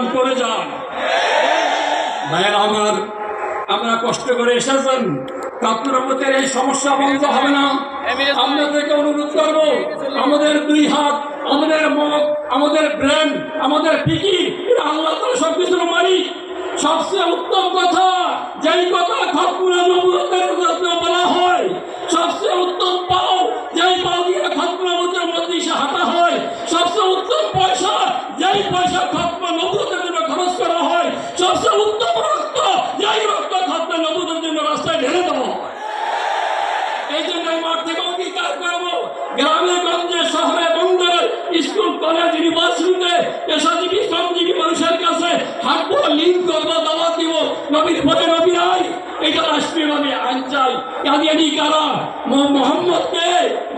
দান করে যান। ভাইয়েরা আমার, আমরা কষ্ট করে এসেছেন, আপনার আমাদের এই সমস্যা বন্ধ হবে না। আপনাদেরকে অনুরোধ করব, আমাদের দুই হাত, আমাদের মুখ, আমাদের ব্রেন, আমাদের ফিকির, আল্লাহ তাআলা সবকিছুর মালিক। সবচেয়ে উত্তম কথা, যেই কথা খতমুল নবুয়তের বলা হয়, সবচেয়ে উত্তম পাও, যেই পাও দিয়ে খতমুল নবুয়তের মধ্যে হাঁটা হয়, সবচেয়ে উত্তম পয়সা, যেই পয়সা খতমুল নবুয়তের জন্য খরচ করা হয়, সবচেয়ে উত্তম রক্ত, যেই রক্ত খতমুল নবুয়তের জন্য রাস্তায় ঢেলে দেওয়া হয়। এই জন্য মাঠ থেকে অঙ্গীকার করবো, গ্রামে গঞ্জে শহরে বন্দরে স্কুল কলেজ ইউনিভার্সিটিতে পেশাজীবী শ্রমজীবী মানুষের কাছে হাঁটবো, লিঙ্ক করবো, দাওয়াত দিব, নবীর পরে নবী নাই, এটা রাষ্ট্রীয়ভাবে আইন চাই। কাদিয়ানি কারা, মোহাম্মদকে,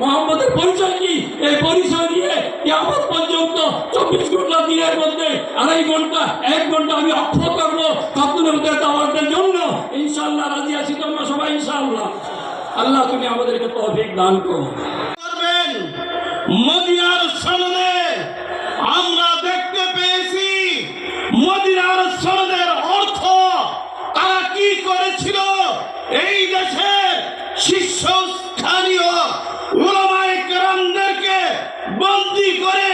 মোহাম্মদের পরিচয় কি, এই পরিচয় দিয়ে কিয়ামত পর্যন্ত 24 ঘন্টা দিনের মধ্যে 2.5 ঘন্টা 1 ঘন্টা আমি অক্ষ করবো খতমুল দাওয়াতের জন্য। ইনশাআল্লাহ রাজি আছি তোমরা সবাই ইনশাআল্লাহ। আল্লাহ তুমি আমাদেরকে তৌফিক দান করো। মদিনার সনদে আমরা দেখতে পেয়েছি, মদিনার সনদের অর্থ তারা কি করেছিল, এই দেশের শীর্ষস্থানীয় উলামায়ে কেরামদেরকে বন্দী করে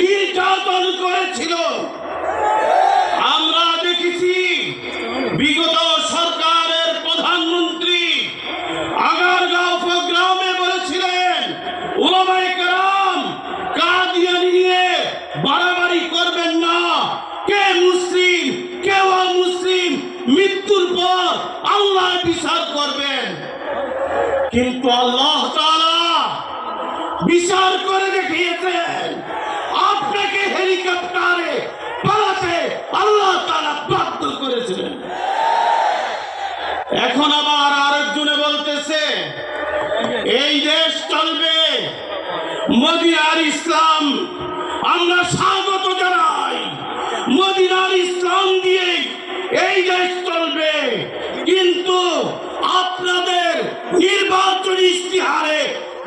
নির্যাতন করেছিল। আমরা দেখেছি বিগত সরকারের প্রধানমন্ত্রী আগারগাঁও প্রোগ্রামে বলেছিলেন, উলামায়ে কেরাম কাদিয়ানী নিয়ে বাড়াবাড়ি করবেন না, কে মুসলিম কে অমুসলিম মৃত্যুর পর আল্লাহ বিচার করবেন। কিন্তু আল্লাহ তাআলা বিচার করে দেখিয়েছেন, আপনাকে হেলিকপ্টারে পালাতে আল্লাহ তাআলা বাধ্য করেছিলেন। এখন আবার আরেকজনে বলতেছে এই দেশ চলবে মদিনার ইসলাম। আমরা স্বাগত জানাই, মদিনার ইসলাম দিয়ে এই দেশ চলবে, কিন্তু আপনাদের নির্বাচনী ইশতেহারে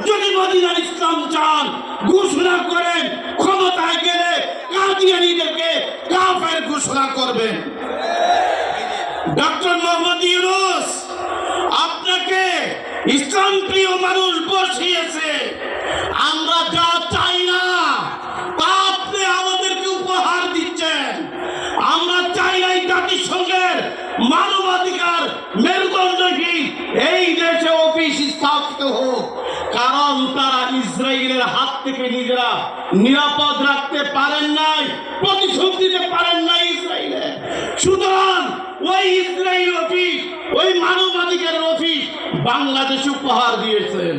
যদি মদিনার ইসলাম চান ঘোষণা করেন, ক্ষমতায় গেলে কাদিয়ানীদেরকে কাফের ঘোষণা করবেন। ডক্টর মোহাম্মদ ইউনূস আপনাকে ইসলাম প্রিয় মানুষ বসিয়েছে, আমরা যা চাই না তা আপনি আমাদেরকে উপহার দিচ্ছেন। আমরা চাই না জাতিসংঘের মানবাধিকার মেরুদণ্ড এই দেশে অফিস স্থাপিত হোক, কারণ তারা ইসরায়েলের হাত থেকে নিজেরা নিরাপদ রাখতে পারেন নাই, প্রতিশোধ দিতে পারেন নাই ইসরায়েলে। সুতরাং ওই ইসরায়েল অফিস, ওই মানবাধিকারের অফিস বাংলাদেশে উপহার দিয়েছেন।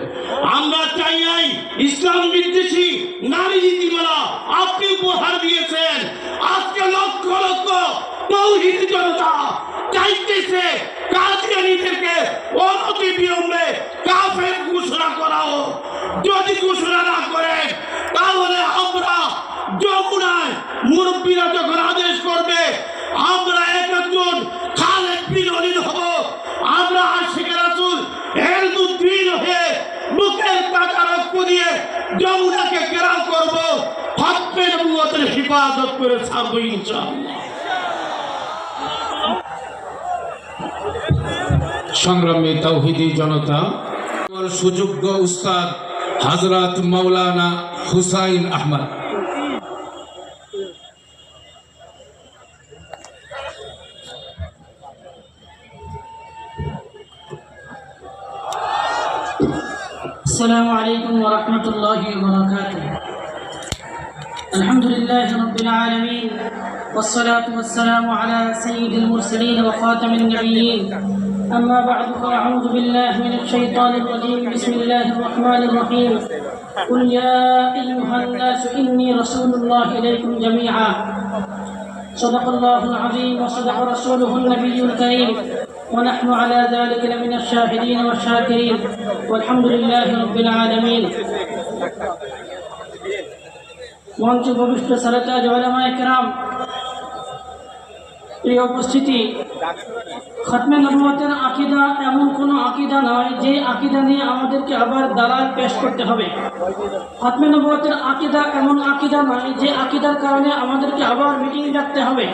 আমরা চাই নাই ইসলাম বিদ্বেষী নারী নীতিমালা আপনি উপহার দিয়েছেন। আজকে লক্ষ লক্ষ তৌহিদি জনতা চাইতেছে কাদিয়ানীদেরকে অনতি বিলম্বে কাফের ঘোষণা করা হোক। যদি ঘোষণা না করেন তাহলে আমরা যমুনায় মুরব্বীরা যখন আদেশ করবে আমরা একজন খালেদ বিন ওলীদ হব, আমরা আশিকে রাসূল এর দুধীন হয়ে বুকের কাটা রক্ত দিয়ে যমুনাকে ঘেরাও করব, খতমে নবুয়তের হিফাজত করে ছাড়ব ইনশাআল্লাহ। সংগ্রামী তাওহীদি জনতা, সুযোগ্য উস্তাদ হযরত মাওলানা হুসাইন আহমদ। السلام عليكم ورحمة الله وبركاته. الحمد لله رب العالمين، والصلاة والسلام على سيد المرسلين وخاتم النبيين. أما بعد فأعوذ بالله من الشيطان الرجيم. بسم الله الرحمن الرحيم. قل يا أيها الناس إني رسول الله إليكم جميعا. صدق الله العظيم وصدق رسوله النبي الكريم، ونحن على ذلك لمن الشاهدين والشاكرين، والحمد لله رب العالمين. মঞ্চ ভবিষ্ঠ সালাতাজ উলামায়ে কেরাম, এই উপস্থিতি, খতমে নবুয়তের আকীদা এমন কোনো আকীদা নয় যে আকীদা নিয়ে আমাদেরকে আবার দালাল পেশ করতে হবে। খতমে নবুয়তের আকীদা এমন আকীদা নয় যে আকীদার কারণে আমাদেরকে আবার মিটিং ডাকতে হবে।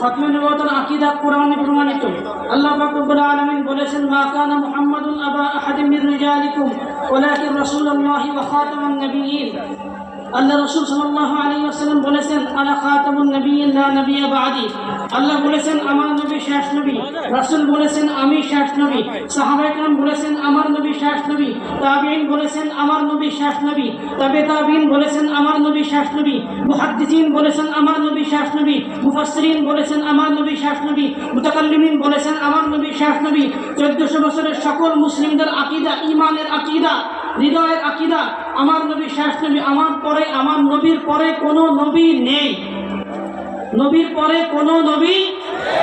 খতমে নবুয়তের আকীদা কোরআনে প্রমাণিত। আল্লাহ পাক রব্বুল আলামিন বলেছেন, মা কানা মুহাম্মাদুন আবা আহাদিম মির রিজালিকুম ওয়ালাকিন রাসূলুল্লাহি ওয়া খাতামান নবিয়্যিন। আল্লাহ রাসূল সাল্লাল্লাহু আলাইহি ওয়াসাল্লাম বলেছেন, আনা খাতামুন নবিয়্যিন লা নবিয়্যা বা'দি। আল্লাহ বলেছেন আমার নবী শেষ নবী, রাসূল বলেছেন আমি শেষ নবী, সাহাবায়ে কেরাম বলেছেন আমার নবী শেষ নবী, তাবিঈন বলেছেন আমার নবী শেষ নবী, তাবে তাবিঈন বলেছেন আমার নবী শেষ নবী, মুহাদ্দিসিন বলেছেন আমার নবী শেষ নবী, মুফাসসিরিন বলেছেন আমার নবী শেষ নবী, মুতাকাল্লিমিন বলেছেন আমার নবী শেষ নবী। 1400 বছরের সকল মুসলিমদের আকীদা, ঈমানের আকীদা, হৃদয়ের আকীদা, আমার নবী শেষ নবী। আমার নবীর পরে কোনো নবী নেই। নবীর পরে কোনো নবী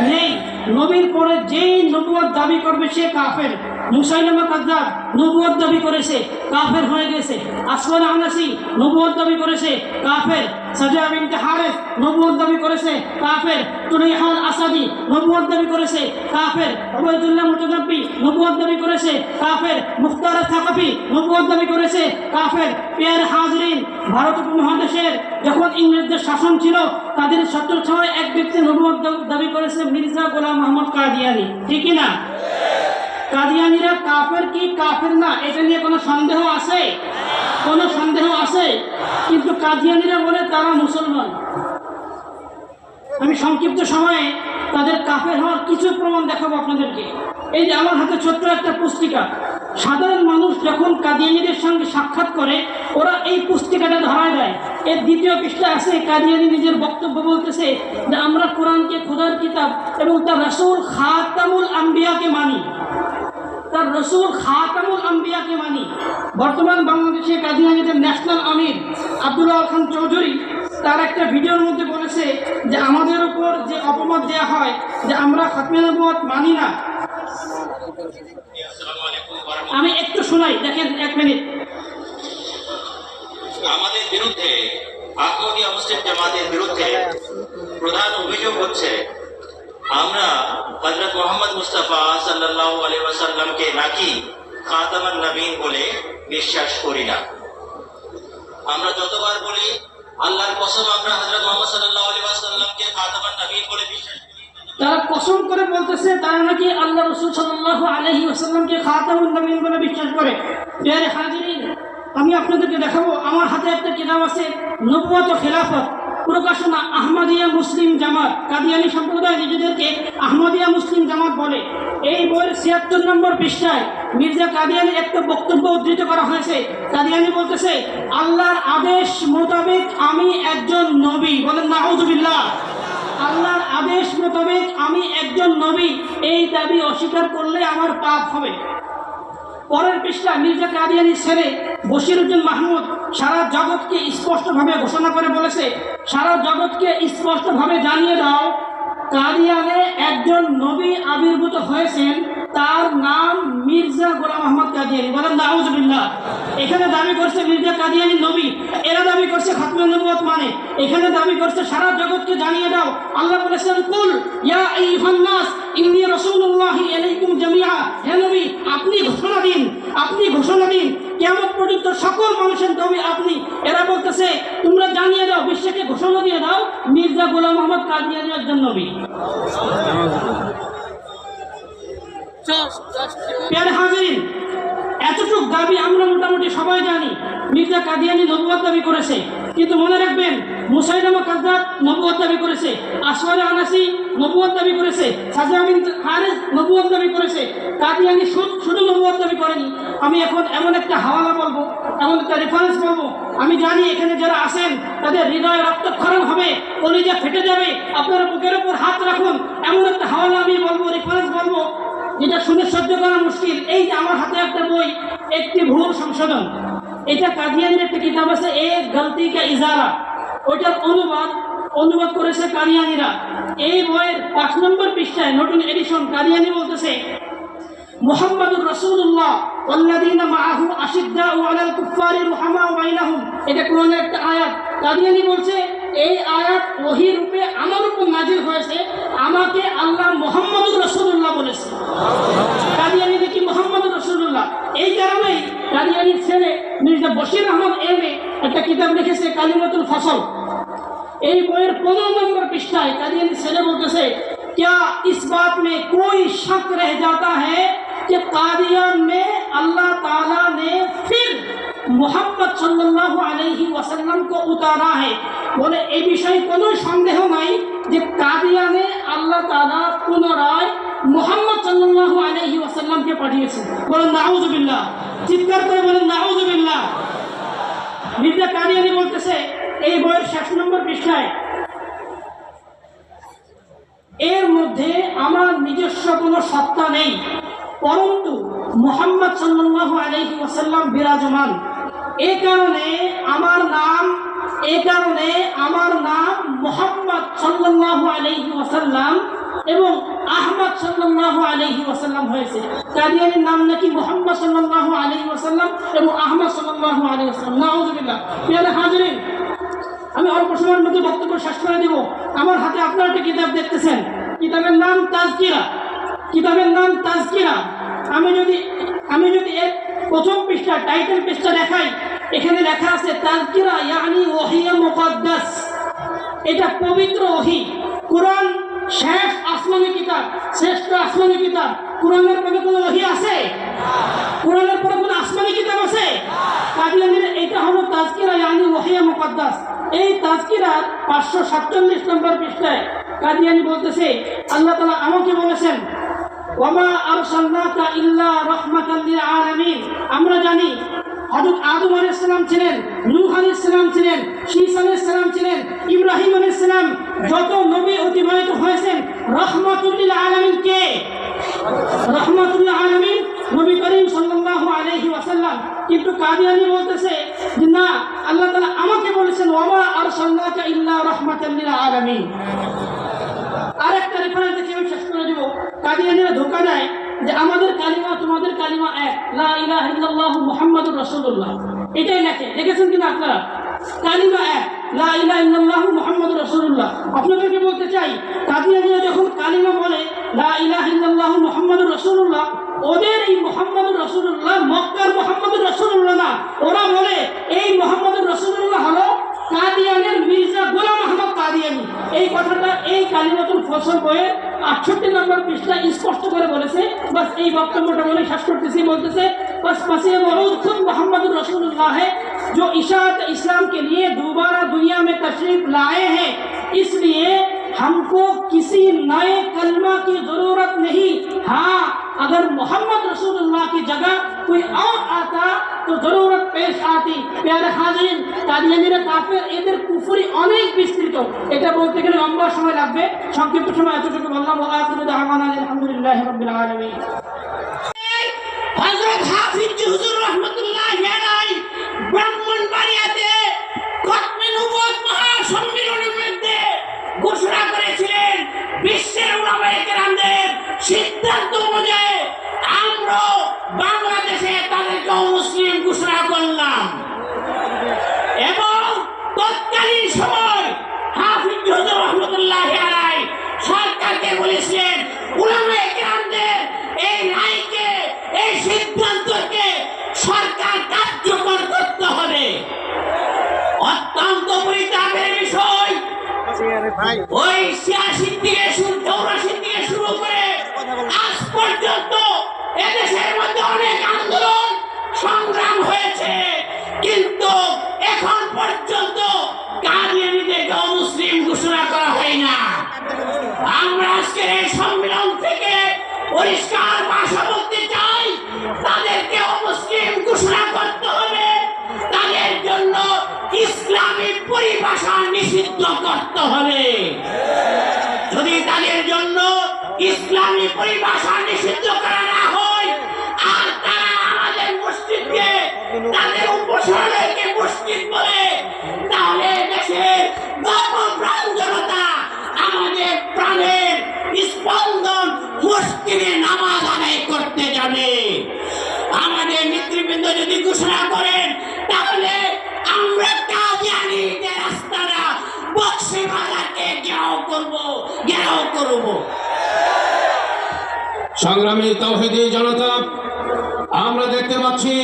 নেই। নবীর পরে যেই নবুয়ত দাবি করবে সে কাফের। মুসাইলামা কাযযাব নবুয়ত দাবি করেছে, কাফের হয়ে গেছে। আসওয়াদ আনাসি নবুয়ত দাবি করেছে, কাফের। সাজা বিনতে হারিস নবুয়ত দাবি করেছে, কাফের। তুরাইহান আসাদি নবুয়ত দাবি করেছে, কাফের। উবাইদুল্লাহ মুতানাব্বি নবুয়ত দাবি করেছে, কাফের। মুখতার সাকাফি নবুয়ত দাবি করেছে, কাফের। প্রিয় হাজরিন, ভারত উপমহাদেশের যখন ইংরেজদের শাসন ছিল, তাদের ছত্রছায়ায় এক ব্যক্তি নবুয়ত দাবি করেছে, মির্জা গোলাম মোহাম্মদ কাদিয়ানী। ঠিক না? কাদিয়ানীরা কাফের কি কাফের না এটা নিয়ে কোনো সন্দেহ আছে? কোনো সন্দেহ আছে? কিন্তু কাদিয়ানীরা বলে তারা মুসলমান। আমি সংক্ষিপ্ত সময়ে তাদের কাফের হওয়ার কিছু প্রমাণ দেখাবো আপনাদেরকে। এই যে আমার হাতে ছোট্ট একটা পুস্তিকা, সাধারণ মানুষ যখন কাদিয়ানীদের সঙ্গে সাক্ষাৎ করে ওরা এই পুস্তিকাটা ধরায় দেয়। এর দ্বিতীয় পৃষ্ঠা আছে, কাদিয়ানী নিজের বক্তব্য বলতেছে যে আমরা কোরআনকে খোদার কিতাব এবং তার রাসূল খাতামুল আম্বিয়াকে মানি, তার রসুল খাতামুল আম্বিয়াকে মানি। বর্তমান বাংলাদেশে কাদিয়ানীদের ন্যাশনাল আমির আব্দুল্লাহ খান চৌধুরী তার একটা ভিডিওর মধ্যে বলেছে যে আমাদের উপর যে অপবাদ দেওয়া হয় যে আমরা খতমে নবুয়ত মানি না। আমি একটু শোনাই, দেখেন 1 মিনিট। আমাদের বিরুদ্ধে, আহমদিয়া মুসলিম জামাতের বিরুদ্ধে প্রধান অভিযোগ হচ্ছে আমরা হযরত মুহাম্মদ মুস্তাফা সাল্লাল্লাহু আলাইহি ওয়াসাল্লামকে নাকি খাতামান নবীন বলে বিশ্বাস করি না। আমরা যতবার বলি আল্লাহর কসম আমরা হযরত মুহাম্মদ সাল্লাল্লাহু আলাইহি ওয়াসাল্লামকে খাতামান নবীন বলে বিশ্বাস করি। তারা কসম করে বলতেছে তারা নাকি আল্লাহ রাসূল সাল্লাল্লাহু আলাইহি ওয়াসাল্লামকে খাতামুন নবীন বলে বিশ্বাস করে। প্রিয় হাজিরিন, আমি আপনাদেরকে দেখাবো, আমার হাতে একটা কিতাব আছে, নবুয়ত ও খেলাফত, প্রকাশনা আহমদিয়া মুসলিম জামাত। কাদিয়ানী সম্প্রদায় নিজেদেরকে আহমদিয়া মুসলিম জামাত বলে। এই বইয়ের 76 নম্বর পৃষ্ঠায় মির্জা কাদিয়ানী একটা বক্তব্য উদ্ধৃত করা হয়েছে। কাদিয়ানী বলতেছে, আল্লাহর আদেশ মোতাবেক আমি একজন নবী। বলেন নাউযুবিল্লাহ। আল্লাহর আদেশ মোতাবেক আমি একজন নবী, এই দাবি অস্বীকার করলে আমার পাপ হবে। পরের পৃষ্ঠা মির্জা কাদিয়ানীর ছেলে বশিরউদ্দিন মাহমুদ সারা জগৎকে স্পষ্টভাবে ঘোষণা করে বলেছে, সারা জগৎকে স্পষ্টভাবে জানিয়ে দাও কাদিয়ানে একজন নবী আবির্ভূত হয়েছেন, তার নাম মির্জা গোলাম আহমদ কাদিয়ানী। বলেন নাউযুবিল্লাহ। এখানে দাবি করছে মির্জা কাদিয়ানী নবী, এরা দাবি করছে খাতমে নবুয়ত মানে। এখানে দাবি করছে সারা জগৎকে জানিয়ে দাও। আল্লাহ বলেছেন, কুল ইয়া আইয়ুহান নাস ইন্নী রাসূলুল্লাহি ইলাইকুম জামিআ। হে নবী, আপনি ঘোষণা দিন, আপনি ঘোষণা দিন, কিয়ামত পর্যন্ত সকল মানুষের নবী আপনি। এরা বলতেছে তোমরা জানিয়ে দাও, বিশ্বকে ঘোষণা দিয়ে দাও মির্জা গোলাম আহমদ কাদিয়ানী একজন নবী। প্রিয় হাজিরিন, এতটুকু দাবি আমরা মোটামুটি সবাই জানি, মির্জা কাদিয়ানী নবুয়ত দাবি করেছে। কিন্তু মনে রাখবেন, মুসাইলামা কাযযাব নবুয়ত দাবি করেছে, আসওয়াদ আনাসি নবুয়ত দাবি করেছে, সাজা বিনতে হারিস নবুয়ত দাবি করেছে। কাদিয়ানী শুধু নবুয়ত দাবি করেনি। আমি এখন এমন একটা হাওয়ালা বলবো, এমন একটা রেফারেন্স বলবো, আমি জানি এখানে যারা আছেন তাদের হৃদয় রক্তক্ষরণ হবে, কলিজা ফেটে যাবে। আপনারা বুকের উপর হাত রাখুন, এমন একটা হাওয়ালা আমি বলবো, রেফারেন্স বলবো, যেটা শুনে সহ্য করা মুশকিল। এই যে আমার হাতে একটা বই, একটি ভুল সংশোধন, এটা কাদিয়ানীর একটা কিতাব আছে, এক গলতি কা ইজারা, ওইটার অনুবাদ করেছে কাদিয়ানীরা। এই বইয়ের 5 নম্বর পৃষ্ঠায় নতুন এডিশন কাদিয়ানী বলতেছে, মুহাম্মাদুর রাসূলুল্লাহ ওয়াল্লাযীনা মাআহু আশিদ্দাউ আলাল কুফফারি রুহামাউ বাইনাহুম। এটা কোরআনের একটা আয়াত। কাদিয়ানী বলছে এই আয়াত ওহী রূপে আমার উপর নাজিল হয়েছে, আমার আমাকে আল্লাহ মুহাম্মদুর রাসূলুল্লাহ বলেছে। কাদিয়ানী দেখি মুহাম্মদুর রাসূলুল্লাহ। এই কারণেই কাদিয়ানীর ছেলে মির্জা বশির আহমদ এমএ একটা কিতাব লিখেছে কালিমাতুল ফসল। এই বইয়ের 15 নম্বর পৃষ্ঠায় कादियानी ছেলে বলতেছে, क्या इस बात में कोई शक रह जाता है कि कादियान में अल्लाह ताला ने फिर मोहम्मद सल्लल्लाहु अलैहि वसल्लम को उतारा है। बोले এই বিষয়ে কোনো সন্দেহ নাই যে কাদিয়ানে আল্লাহ তাআলা পুনরায় মুহাম্মদ সাল্লাল্লাহু আলাইহি ওয়াসাল্লামকে পাঠিয়েছেন। বলেন নাউযুবিল্লাহ, চিৎকার করে বলেন নাউযুবিল্লাহ। মির্জা কাদিয়ানী বলতেছে এই বইয়ের 60 নম্বর পৃষ্ঠায়, এর মধ্যে আমার নিজস্ব কোনো সত্তা নেই, পরন্তু মুহাম্মদ সাল্লাল্লাহু আলাইহি ওয়াসাল্লাম বিরাজমান। এই কারণে আমার নাম মুহাম্মদ সাল্লাল্লাহু আলাইহি ওয়াসাল্লাম এবং আহমদ সাল্লাল্লাহু আলাইহি ওয়াসাল্লাম হয়েছে। কাদিয়ানীর নাম নাকি মুহাম্মদ সাল্লাল্লাহু আলাইহি ওয়াসাল্লাম এবং আহমদ সাল্লাল্লাহু আলাইহি ওয়াসাল্লাম। নাউযুবিল্লাহ। প্রিয় হাজিরিন, আমি অল্প সময়ের মধ্যে বক্তব্য শেষ করে দেব। আমার হাতে আপনারা একটা কিতাব দেখতেছেন, কিতাবের নাম তাজকিরা। আমি যদি এর প্রথম পৃষ্ঠা টাইটেল পৃষ্ঠা দেখাই, এখানে লেখা আছে তাজকিরা ইয়ানি ওহিয়া মুকদ্দাস। এটা পবিত্র ওহী। কুরআন শেষ আসমানি কিতাব, শ্রেষ্ঠ আসমানি কিতাব। কুরআনের পরে কোনো ওহী আছে? কুরআনের পরে কোনো আসমানি কিতাব আছে? কাদিয়ানীর এটা হলো তাজকিরা ইয়ানি ওহিয়া মুকদ্দাস। এই তাজকিরার 547 নম্বর পৃষ্ঠায় কাদিয়ানী বলতেছে, আল্লাহ তাআলা আমাকে বলেছেন, ওয়ামা আরসালনাকা ইল্লা রাহমাতাল লিল আলামিন। আমরা জানি হযরত আদম আলাইহিস সালাম ছিলেন, নূহ আলাইহিস সালাম ছিলেন, শীস আলাইহিস সালাম ছিলেন, ইব্রাহিম আলাইহিস সালাম, যত নবী অতিবাহিত হয়েছেন রাহমাতুল লিল আলামিন কে? রাহমাতুল লিল আলামিন নবী করিম সাল্লাল্লাহু আলাইহি ওয়াসাল্লাম। কিন্তু কাদিয়ানী বলতেছে যে না, আল্লাহ তাআলা আমাকে বলেছেন ওয়ামা আরসালনাকা ইল্লা রাহমাতাল লিল আলামিন। আরেকটা রেফারেন্স দেখে আমি শেষ করে দেব। কাদিয়ানীরা ধোঁকা দেয় যে আমাদের কালিমা তোমাদের কালিমা এক, লা ইলাহা ইল্লাল্লাহু মুহাম্মাদুর রাসূলুল্লাহ। এটাই দেখেছেন কিনা আপনারা? কালিমা এক, লা ইলাহা ইল্লাল্লাহু মুহাম্মাদুর রাসূলুল্লাহ। আপনাদেরকে বলতে চাই, কাদিয়ানীরা যখন কালিমা বলে লা ইলাহা ইল্লাল্লাহু মুহাম্মাদুর রাসূলুল্লাহ, ওদের এই মুহাম্মাদুর রাসূলুল্লাহ মক্কার মুহাম্মাদুর রাসূলুল্লাহ না। ওরা বলে এই মুহাম্মাদুর রাসূলুল্লাহ হলো কাদিয়ানের মির্জা গোলাম আহমদ কাদিয়ানী। এই কথাটা এই কালিমাতুল ফসল বইয়ের 68 নম্বর পৃষ্ঠায় স্পষ্ট করে বলেছে। बस এই বক্তব্যটা বলে শেষ করতেছি। বলতেছে बस पसे मौजूद खुद मोहम्मद रसूलुल्लाह है जो इशाअत इस्लाम के लिए दोबारा दुनिया में तशरीफ लाए हैं, इसलिए हमको किसी नए कलमा की जरूरत नहीं। हाँ, अगर मोहम्मद रसूलुल्लाह की जगह कोई और आता तो जरूरत पेश आती। प्यारे हाजिरिन, कादियानीরা কাফের, এদের কুফরি অনেক বিস্তৃত। এটা বলতে গেলে লম্বা সময় লাগবে, সংক্ষিপ্ত সময় এতটুকু বললাম। ওয়া আখিরু দাওয়ানা আলহামদুলিল্লাহি রাব্বিল আলামিন। হযরত হাফিজ হুজুর রাহমাতুল্লাহ আলাইহি ব্রাহ্মণবাড়িয়াতে খতমে নবুয়ত মহাসম্মেলনের মধ্যে ঘোষণা করেছিলেন, বিশ্বের উলামায়ে কেরামদের সিদ্ধান্ত অনুযায়ী আমরা বাংলাদেশে তাদেরকে মুসলিম ঘোষণা করলাম। এবং তৎকালীন সময় হাফিজ হুজুর রাহমাতুল্লাহ আলাইহি সরকারকে বলেছিলেন, উলামায়ে কেরামদের এই রায়কে, এই সিদ্ধান্তকে সরকার কার্যকর করতে হবে। অত্যন্ত পরিতাপের বিষয়, ওই 86 থেকে 84 থেকে শুরু করে আজ পর্যন্ত এদেশের মধ্যে অনেক আন্দোলন সংগ্রাম হয়েছে, কিন্তু এখন পর্যন্ত কাদিয়ানীদেরকে মুসলিম ঘোষণা করা হয় না। আমরা আজকের এই সম্মেলন থেকে পরিষ্কার ভাষা বলতে চাই, তাদেরকে অমুসলিম ঘোষণা করতে হবে। তাদের জন্য ইসলামী পরিভাষা নিষিদ্ধ করতে হবে। যদি তাদের জন্য ইসলামী পরিভাষা নিষিদ্ধ করা না হয়, আর তারা আমাদের মসজিদকে, তাদের উপাসনালয়কে মসজিদ বলে, তাহলে দেশের ধর্মপ্রাণ জনতা, আমাদের প্রাণের স্পন্দন মসজিদে নামাজ আদায় করতে যাবে। আমাদের নেতৃবৃন্দ যদি ঘোষণা করেন, তাহলে আমরা কাদিয়ানীদের রাস্তাটা বক্সি বাজারকে ঘেরাও করবো, ঘেরাও করব। সংগ্রামী তাওহীদি জনতা, আমরা দেখতে পাচ্ছি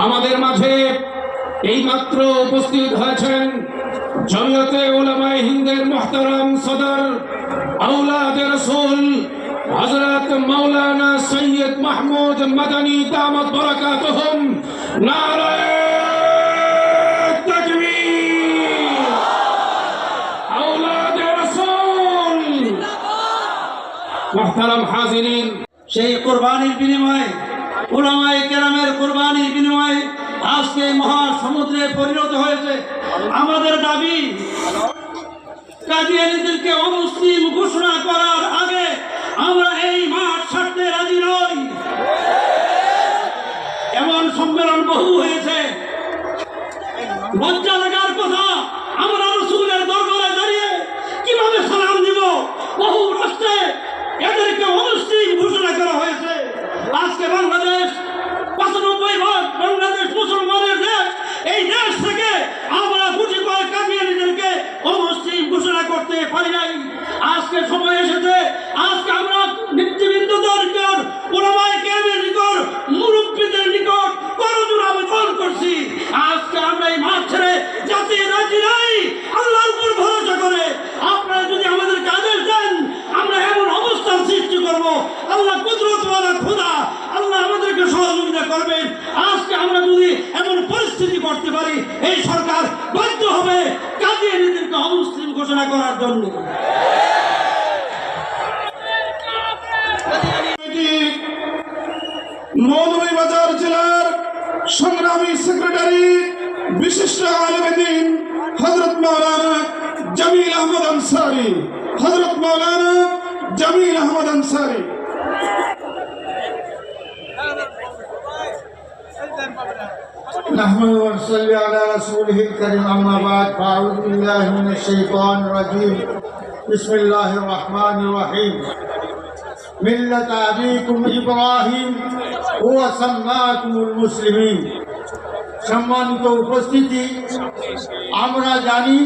আমাদের মাঝে এইমাত্র উপস্থিত হয়েছেন জমিয়তে উলামায়ে হিন্দের মুহতারাম সদর আওলাদে রাসূল হযরত মাওলানা সৈয়দ মাহমুদ মাদানী দামাত বারাকাতুহুম। নারায়ে তাকবীর। আওলাদে রাসূল। মুহতারাম হাজিরিন, সেই কোরবানির বিনিময়ে, উলামায়ে কেরামের কোরবানির বিনিময়ে আজকে মহাসমুদ্রে পরিণত হয়েছে। আমাদের দাবি, কাদিয়ানীদেরকে অমুসলিম ঘোষণা করার আগে আমরা এই মাঠ ছাড়তে রাজি নই। এমন সম্মেলন বহু হয়েছে, লজ্জা লাগার কথা। আমরা রাসূলের দরবারে দাঁড়িয়ে কিভাবে সালাম দিব? বহু রাষ্ট্রে এদেরকে অমুসলিম ঘোষণা করা হয়েছে। আজকে বাংলাদেশ ৯৫% বাংলাদেশ মুসলমানের দেশ। এই দেশ থেকে আমরা গুটি কয়েক কাদিয়ানীদেরকে অমুসলিম ঘোষণা করতে পারি নাই। আজকে সময় এসেছে, আজকে আমরা নেতৃবৃন্দদের নিকট, উলামায়ে কেরামের নিকট, মুরব্বীদের নিকট করজোড়ে আবেদন করছি। আজকে আমরা এই মাঠ ছেড়ে যাতে রাজি নাই। আল্লাহর উপর ভরসা করে আপনারা যদি আমাদেরকে আদেশ দেন, আমরা এমন অবস্থার সৃষ্টি করব, আল্লাহ কুদরতওয়ালা খোদা, আল্লাহ আমাদেরকে সহযোগিতা করবেন। আজকে আমরা যদি এমন পরিস্থিতি করতে পারি, এই সরকার বাধ্য হবে কাদিয়ানীদেরকে অমুসলিম ঘোষণা করার জন্য। মৌলভীবাজার জেলার সংগ্রামী সেক্রেটারি বিশিষ্ট আলেমে দ্বীন হযরত মাওলানা জামিল আহমদ আনসারী, হযরত মাওলানা জামিল আহমদ আনসারী। نحمد ونصلي على رسوله الكريم أما بعد فأعوذ بالله من الشيطان الرجيم بسم الله الرحمن الرحيم ملة أبيكم إبراهيم هو سماكم المسلمين। সম্মানিত উপস্থিতি, আমরা জানি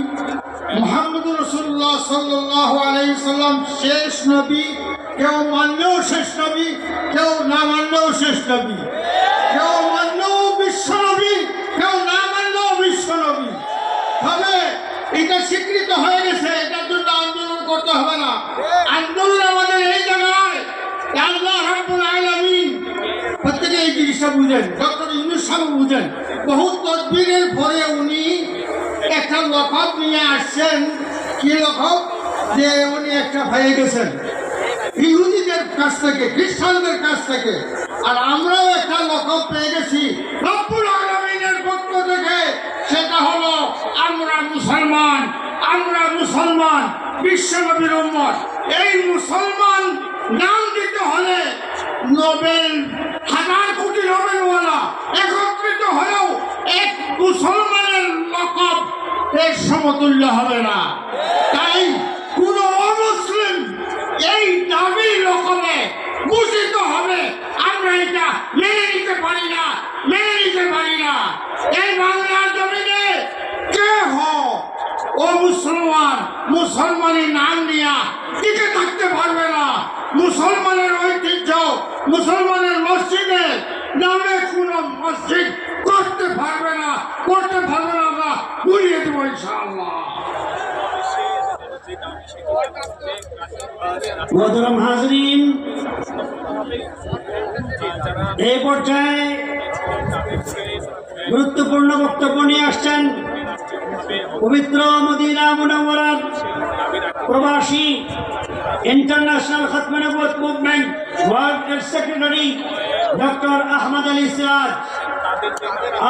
মুহাম্মদুর রাসূলুল্লাহ সাল্লাল্লাহু আলাইহি সাল্লাম শেষ নবী। কেউ মানলেও শেষ নবী, কেউ না মানলেও শেষ নবী, কেউ মানলেও বিশ্ব নবী, কেউ না মানলেও বিশ্ব নবী। তবে এটা স্বীকৃত হয়ে গেছে, এটার জন্য আন্দোলন করতে হবে না। আন্দোলন আমাদের এই জায়গায় আল্লাহ রাব্বুল আলামিন, প্রত্যেকে এই জিনিসটা বুঝেন, ডক্টর ইউনূস সাহেব বুঝেন। বহু তদবিরের পরে উনি একটা লকব নিয়ে আসছেন। কি লকব? যে উনি একটা পেয়ে গেছেন ইহুদিদের কাছ থেকে, খ্রিস্টানদের কাছ থেকে। আর আমরাও একটা লকব পেয়ে গেছি রব্বুল আলামিনের পক্ষ থেকে। সেটা হলো আমরা মুসলমান, আমরা মুসলমান, বিশ্বনবীর উম্মত। এই মুসলমান নাম দিতে হলে নোবেল, ১০০০ কোটি নোবেলওয়ালা একত্রিত হলেও এক মুসলমানের লকব এর সমতুল্য হবে না। তাই কোন অমুসলিম এই দাবি লকবে ভূষিত হবে, আমরা এটা মেনে নিতে পারি না, মেনে নিতে পারি না। এই বাংলার জমিনে কে ও মুসলমান, মুসলমানের নাম নিয়ে টিকে থাকতে পারবে না। মুসলমানের ঐতিহ্য, মুসলমানের মসজিদের নামে কোন মসজিদ করতে পারবে না, করতে পারবে না। আমরা ঘুরিয়ে দেবো ইনশাআল্লাহ। মোহতারাম হাজরিন, এই পর্যায়ে গুরুত্বপূর্ণ বক্তব্য নিয়ে আসছেন পবিত্র মদিনা মুনাওয়ারার প্রবাসী इंटरनेशनल खत्म नबूवत movement world secretary doctor Ahmad Ali Siraj.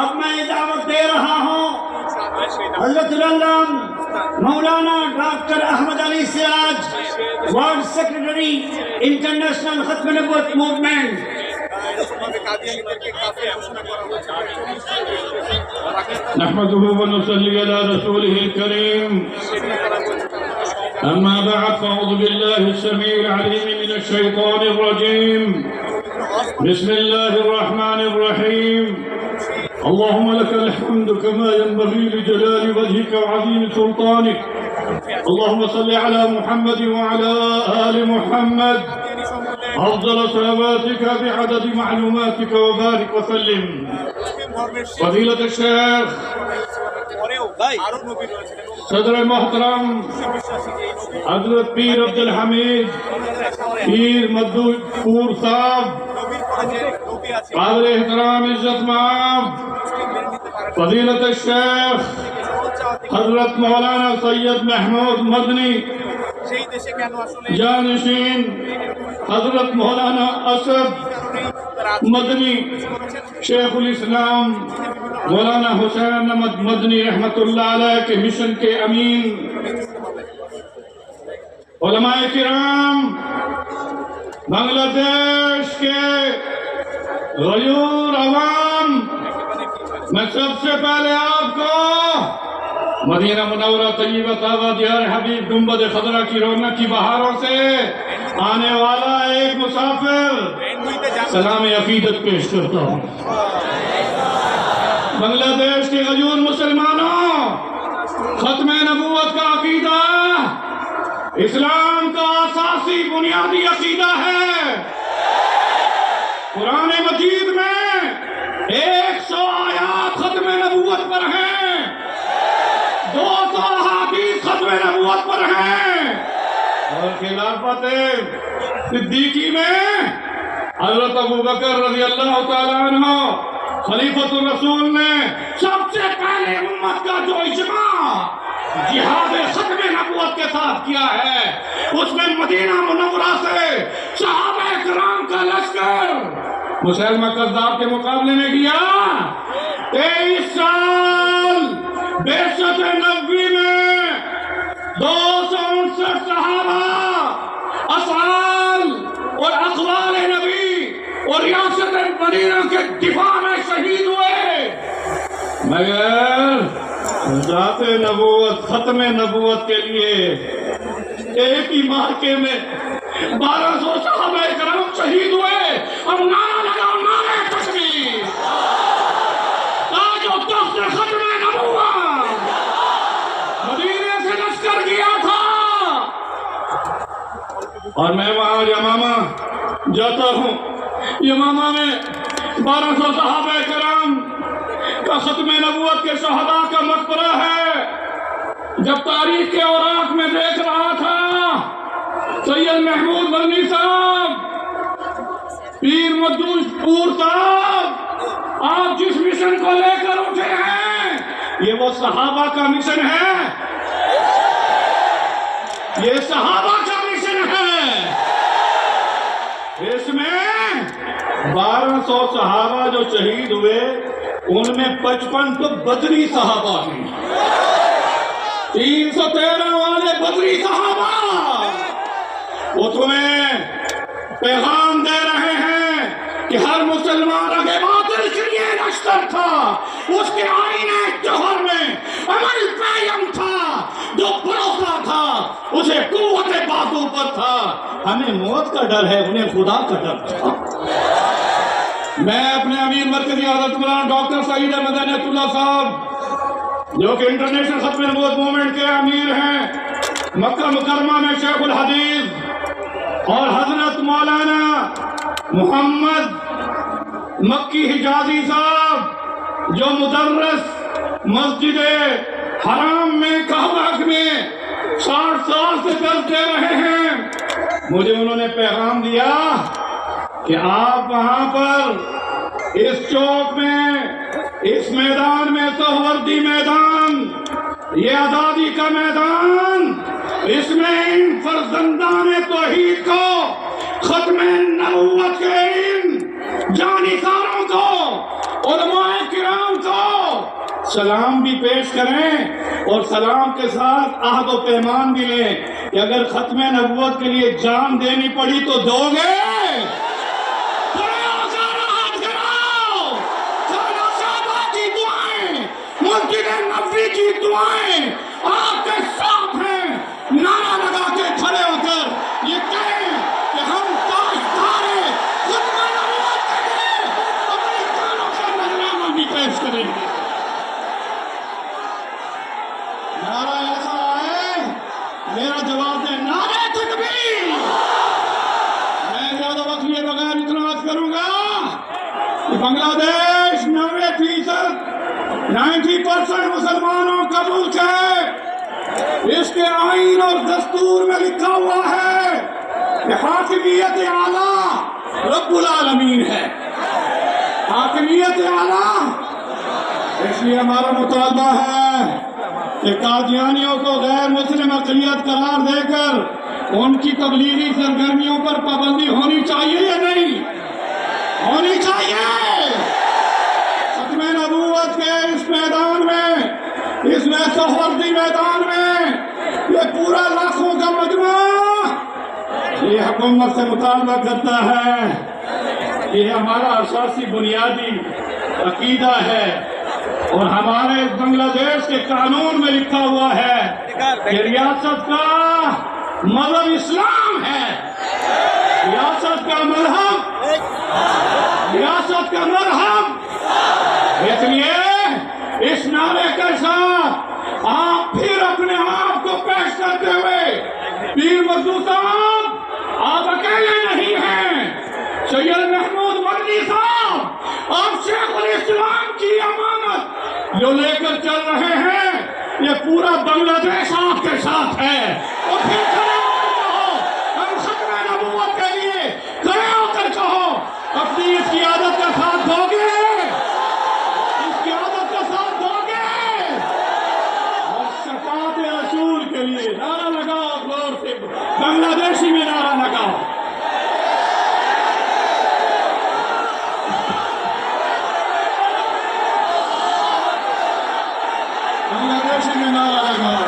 अब मैं दावत दे रहा हूँ हजरत मौलाना doctor Ahmad Ali Siraj, world secretary international खत्म नबूवत मूवमेंट। نحمده ونصلي على رسوله الكريم أما بعد فأعوذ بالله السميع العليم من الشيطان الرجيم بسم الله الرحمن الرحيم اللهم لك الحمد كما ينبغي لجلال وجهك وعظيم سلطانك اللهم صل على محمد وعلى آل محمد أفضل صلواتك بعدد معلوماتك وبارك وسلم فضيلة الشيخ صدر محترم حضرت پیر عبد الحمید پیر مدو پور صاحب قابل احترام عزت مآب فضیلت الشیخ حضرت مولانا سید محمود مدنی جانشین حضرت مولانا اسد مدنی شیخ الاسلام مولانا حسین احمد مدنی رحمت اللہ علیہ کے مشن کے امین علماء کرام بنگلہ دیش کے غیور عوام میں سب سے پہلے آپ کو مدینہ منورہ طیبہ طیبہ دیار حبیب گنبد خضرا کی رونق کی بہاروں سے آنے والا ایک مسافر سلام عقیدت پیش کرتا ہوں بنگلہ دیش کے غیور مسلمانوں ختم نبوت کا عقیدہ اسلام کا اساسی بنیادی عقیدہ ہے قرآن مجید میں 100 آیات ختم نبوت پر ہیں 200 حدیث ختم نبوت پر ہیں اور خلافت صدیقی میں حضرت ابوبکر رضی اللہ تعالیٰ عنہ خلیفۃ الرسول نے سب سے پہلے امت کا جو اجماع جہاد ختم نبوت کے ساتھ کیا ہے اس میں مدینہ منورہ سے صحابہ کرام کا لشکر مسلمہ کذاب کے مقابلے میں کیا 23 سال بعثت نبوی میں 259 صحابہ افعال اور اقوال نبی اور ریاست مدینہ کے دفاع میں شہید ہوئے مگر ذات نبوت ختم نبوت کے لیے ایک ہی مارکے میں 1200 صحابہ کرام شہید ہوئے اور نعرہ لگا نعرہ تکبیر تاج و تخت ختم نبوت مدینے سے لشکر گیا تھا اور میں وہاں یمامہ جاتا ہوں یمامہ میں 1200 صحابہ کرام کا ختم نبوت کے شہداء کا مقبرہ ہے جب تاریخ کے اوراق میں دیکھ رہا تھا سید محمود مدنی صاحب پیر مدوش پور صاحب آپ جس مشن کو لے کر اٹھے ہیں یہ وہ صحابہ کا مشن ہے یہ صحابہ کا مشن ہے اس میں 1200 صحابہ جو شہید ہوئے ان میں 55 تو بدری صحابہ ہیں 313 والے بدری صحابہ وہ تمہیں پیغام دے رہے ہیں کہ ہر مسلمان اگے باطل کے لیے لشکر تھا اس کے آئینہ جوہر میں عمل قائم تھا جو بھروسہ تھا اسے قوت بازو پر تھا ہمیں موت کا ڈر ہے انہیں خدا کا ڈر تھا میں اپنے امیر مرکزی حضرت مولانا ڈاکٹر سعید احمد عنایت اللہ صاحب جو کہ انٹرنیشنل ختم نبوت موومنٹ کے امیر ہیں مکہ مکرمہ میں شیخ الحدیث اور حضرت مولانا محمد مکی حجازی صاحب جو مدرس مسجد حرام میں کعبہ میں 60 سال سے درس دے رہے ہیں مجھے انہوں نے پیغام دیا کہ آپ وہاں پر اس چوک میں اس میدان میں سہروردی میدان یہ آزادی کا میدان اس میں ان فرزندان توحید کو ختم نبوت کے ان جانثاروں کو علماء کرام کو سلام بھی پیش کریں اور سلام کے ساتھ عہد و پیمان بھی لیں کہ اگر ختم نبوت کے لیے جان دینی پڑی تو دو گے مسجد نبوی کی دعائیں آپ کے ساتھ ہیں نعرہ لگا کے کھڑے ہو کر یہ کہیں کہ ہم تاجدارے ختم نبوت کے لیے اپنی جانوں کا نذرانہ بھی پیش کریں گے نعرہ ایسا ہے 90% मुसलमानों का मुल्क है। इसके आईन और दस्तूर में लिखा हुआ है कि हाकिमियत आला रब्बुल आलमीन है। हाकिमियत आला, इसलिए हमारा मुतालबा है कि कादियानियों को गैर मुस्लिम अक़लियत करार देकर उनकी तबलीगी सरगर्मियों पर पाबंदी होनी चाहिए या नहीं होनी चाहिए। खत्मे नबूवत के इस मैदान में, इसमें सोहवर्दी मैदान में ये पूरा लाखों का मजमा ये हुकूमत से मुतालबा करता है। ये हमारा असासी बुनियादी अकीदा है और हमारे बांग्लादेश के कानून में लिखा हुआ है कि रियासत का मजहब इस्लाम है। रियासत का मजहब, रियासत का मजहब। इसलिए इस नारे के साथ आप फिर अपने आप को पेश करते हुए पीर मजदू साहब आप अकेले नहीं हैं। सैयद महमूद मदनी साहब आप शेखुल इस्लाम की अमानत जो लेकर चल रहे हैं, ये पूरा बांग्लादेश आपके साथ है। और फिर खड़े होकर कहो, हम खत्मे नबूवत के लिए खड़े होकर कहो, अपनी इस क़ियादत का साथ दोगे, इस क़ियादत का साथ दोगे। और शफ़ाअत रसूल के लिए नारा लगाओ, गौर से बांग्लादेशी में नारा लगाओ। बांग्लादेशी में नारा लगाओ।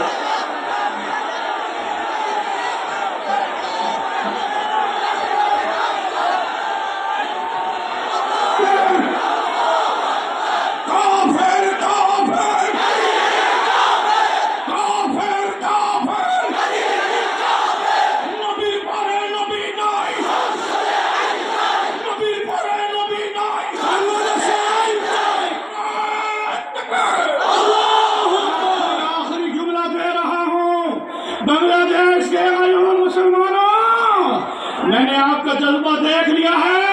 बांग्लादेश के आयोजन मुसलमानों, मैंने आपका जज्बा देख लिया है।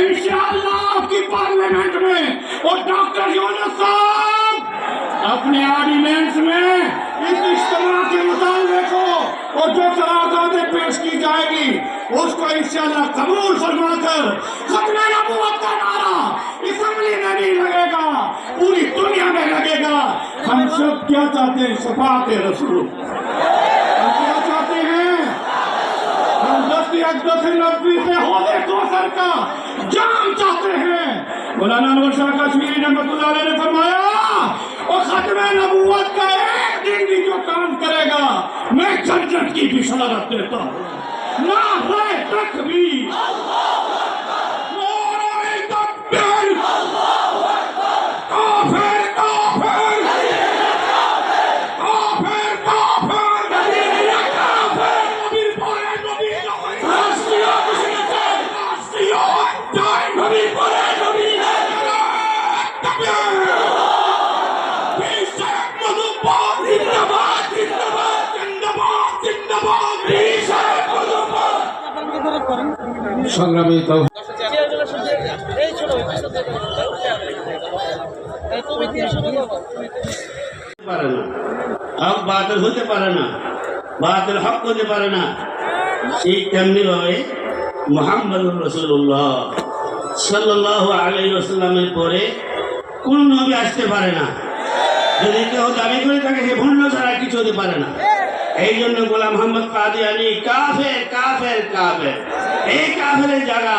इंशाअल्लाह आपकी पार्लियामेंट में और डॉक्टर यूनुस साहब अपने ऑर्डिनेंस में इस इज्तिमा के मुताबिक को और जो करारदादें पेश की जाएगी उसको इंशाअल्लाह कबूल फरमाकर खत्मे नबूवत का नारा असेंबली में भी लगेगा, पूरी दुनिया में लगेगा। हम सब क्या चाहते हैं? शफ़ाअत रसूल। क्या चाहते हैं? हम दस्ती अक़दस नबी से होदे कौसर का जाम चाहते हैं। मौलाना अनवर शाह कश्मीरी रहमतुल्लाह अलैह ने फरमाया, और खत्मे नबूवत का एक दिन भी जो काम करेगा मैं जन्नत की बिशारत देता हूँ। नारे तकबीर, नारे तकबीर, काफिर काफिर, काफिर काफिर, नबी परे नबी नहीं, राष्ट्रीय नबी परे नबी नहीं, तकबीर। जिंदाबाद जिंदाबाद जिंदाबाद जिंदाबाद जिंदाबाद। সংগ্রামী তাওহীদ পারে না, হক বাতিল হতে পারে না, বাতিল হক হতে পারে না। ঠিক তেমনি ভাবে মুহাম্মদুর রাসূলুল্লাহ সাল্লাল্লাহু আলাইহি ওয়াসাল্লামের পরে কোন নবী আসতে পারে না। যদি কেউ দাবি করে থাকে সে ভণ্ড ছাড়া কিছু হতে পারে না। এই জন্য গোলাম মোহাম্মদ কাদিয়ানী কাফের কাফের কাফের, এই কাফেরের জায়গা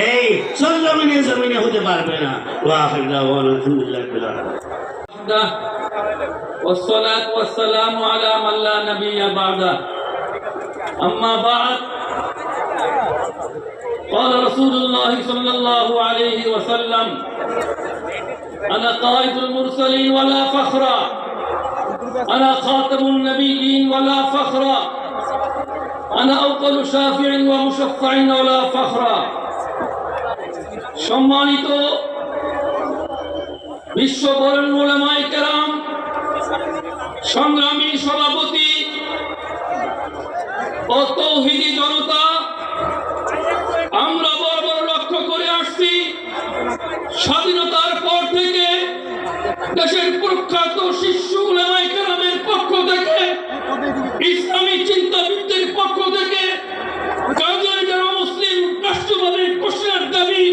এই সরজমিনে জমিনে হতে পারবে না। ওয়া আখির দাওয়ানা আলহামদুলিল্লাহি রাব্বিল আলামিন। والصلاة والسلام على من لا نبي بعده أما بعد قال رسول الله صلى الله عليه وسلم أنا قائد المرسلين ولا فخر أنا خاتم النبيين ولا فخر أنا أول شافع ومشفع ولا فخر সম্মানিত বিশ্ব বরেণ্য উলামায়ে কেরাম, সংগ্রামী সভাপতি ও তৌহিদি জনতা, আমরা বরাবর লক্ষ্য করে আসছি স্বাধীনতার পর থেকে দেশের প্রখ্যাত শীর্ষ উলামায়ে কেরামের পক্ষ থেকে, ইসলামী চিন্তাবিদদের পক্ষ থেকে কাদিয়ানিয়া মুসলিম রাষ্ট্রবাদের ঘোষণার দাবি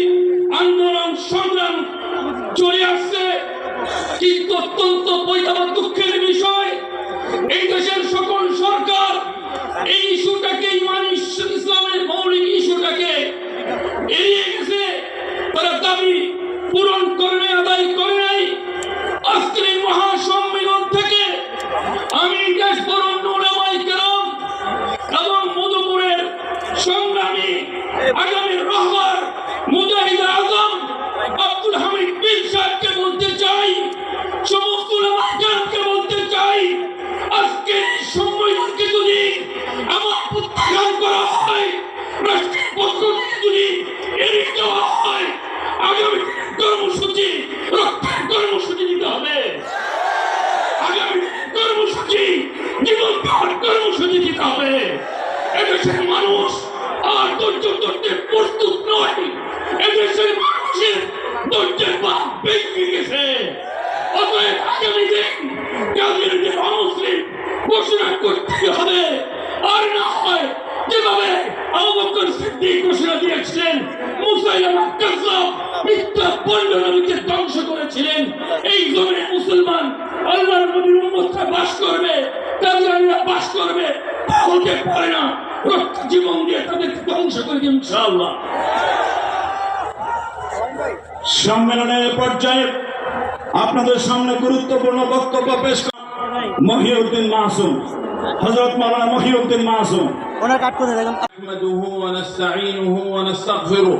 আন্দোলন সংগ্রাম চলে আসছে। কিন্তু অত্যন্ত পরিতাপ দুঃখের বিষয়, এই দেশের সকল সরকার এই ইস্যুটাকে, ইসলামের মৌলিক ইস্যুটাকে এড়িয়ে গেছে। তারা দাবি পূরণ করে নাই, আদায় করে নাই। আজকের এই মহাসম্মেলন থেকে আমি দেশ বরণ্য উলামায়ে কেরাম এবং মধুপুরের সংগ্রামী আগামী রহবার মুজাহিদ আজম আব্দুল হামিদ পীর সাহেবকে বলতে চাই, সমস্ত উলামায়ে কেরামকে বলতে চাই, আজকে সম্মেলনকে যদি আমার প্রত্যাখ্যান করা হয়, রাষ্ট্রের পক্ষ থেকে যদি এড়িয়ে যাওয়া হয়, আগামী কর্মসূচি রক্ষার কর্মসূচি দিতে হবে। আগামী কর্মসূচি জীবন দেওয়ার কর্মসূচি দিতে হবে। এদেশের মানুষ আর ধৈর্য ধরতে প্রস্তুত নয়। এদেশের মানুষের ধৈর্যের বাঁধ ভেঙে গেছে। অতএব আগামী দিন কাদিয়ানিয়া মুসলিম ঘোষণা করতে হবে। আর না হয় যেভাবে আবু বকর সিদ্দিক ঘোষণা দিয়েছিলেন, মুসাইলামা কাযযাব মিথ্যা বলল নবীকে ধ্বংস করেছিলেন, এই জমিনে মুসলমান আল্লাহর নবীর উম্মতরা বাস করবে, কাদিয়ানিয়া বাস করবে, হতে পারে না। রক্ত জীবন দিয়ে তাদেরকে ধ্বংস করে দিন ইনশাআল্লাহ। সম্মেলনের পর্যায়ে আপনাদের সামনে গুরুত্বপূর্ণ বক্তব্য পেশ করেন মহিউদ্দিন মাসুম, হযরত মাওলানা মহিউদ্দিন মাসুম। نحمده ونستعينه ونستغفره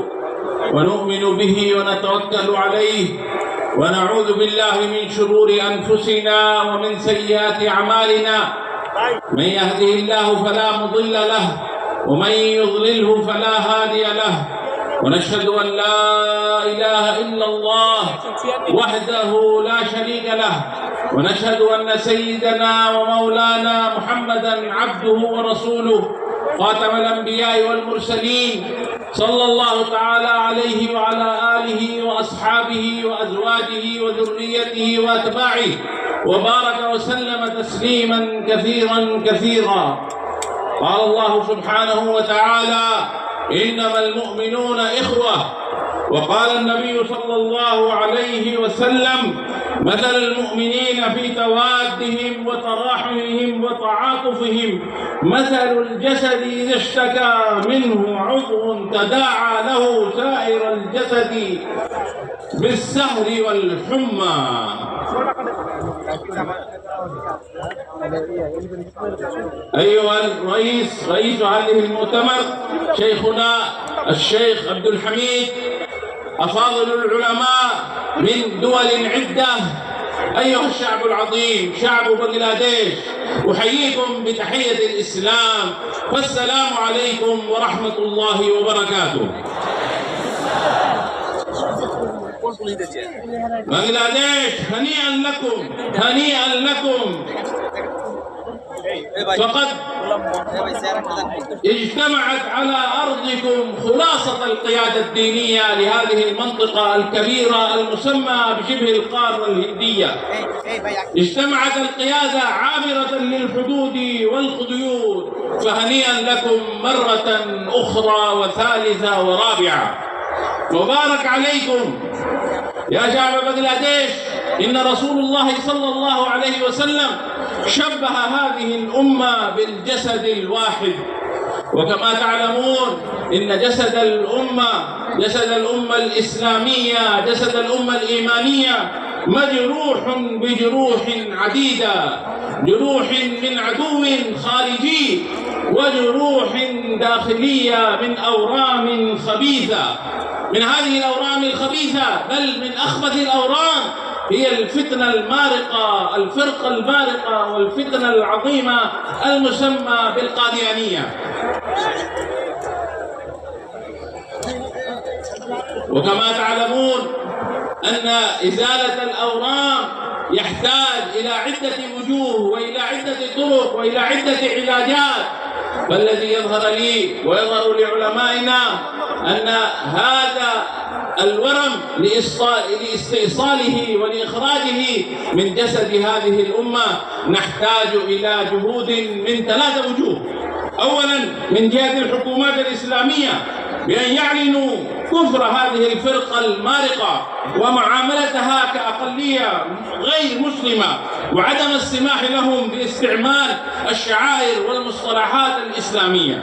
ونؤمن به ونتوكل عليه ونعوذ بالله من شرور أنفسنا ومن سيئات أعمالنا من يهده الله فلا مضل له ومن يضلله فلا هادي له ونشهد أن لا إله إلا الله وحده لا شريك له ونشهد أن سيدنا ومولانا محمدا عبده ورسوله خاتم الأنبياء والمرسلين صلى الله تعالى عليه وعلى آله وأصحابه وأزواجه وذريته وأتباعه وبارك وسلم تسليما كثيرا كثيرا. قال الله سبحانه وتعالى: إنما المؤمنون إخوة. وقال النبي صلى الله عليه وسلم: مثل المؤمنين في توادهم وتراحمهم وتعاطفهم مثل الجسد إذا اشتكى منه عضو تداعى له سائر الجسد بالسهر والحمى. أيها رئيس هذه المؤتمر شيخنا الشيخ عبد الحميد، أفاضل العلماء من دول عدة، أيها الشعب العظيم شعب بنغلاديش، أحييكم بتحية الإسلام، والسلام عليكم ورحمة الله وبركاته. بنغلاديش هنيئا لكم، هنيئا لكم، فقد اجتمعت على أرضكم خلاصة القيادة الدينية لهذه المنطقة الكبيرة المسمى بشبه القارة الهندية. اجتمعت القيادة عابرة للحدود والخدود، فهنيئا لكم مرة أخرى وثالثة ورابعة. مبارك عليكم يا شعب بنغلاديش. إن رسول الله صلى الله عليه وسلم شبه هذه الأمة بالجسد الواحد، وكما تعلمون إن جسد الأمة الإسلامية، جسد الأمة الإيمانية مجروح بجروح عديدة، جروح من عدو خارجي وجروح داخلية من أورام خبيثة. من هذه الأورام الخبيثة بل من أخبث الأورام هي الفتنة المارقة، الفرقة المارقة والفتنة العظيمة المسمى بالقاديانية. وكما تعلمون أن إزالة الأورام يحتاج إلى عدة وجوه وإلى عدة طرق وإلى عدة علاجات. فالذي يظهر لي ويظهر لعلمائنا أن هذا الورم لاستئصاله ولإخراجه من جسد هذه الأمة نحتاج إلى جهود من 3 وجوه. أولا من جهة الحكومات الإسلامية بأن يعلنوا كفر هذه الفرقة المارقة ومعاملتها كأقلية غير مسلمة، وعدم السماح لهم باستعمال الشعائر والمصطلحات الإسلامية.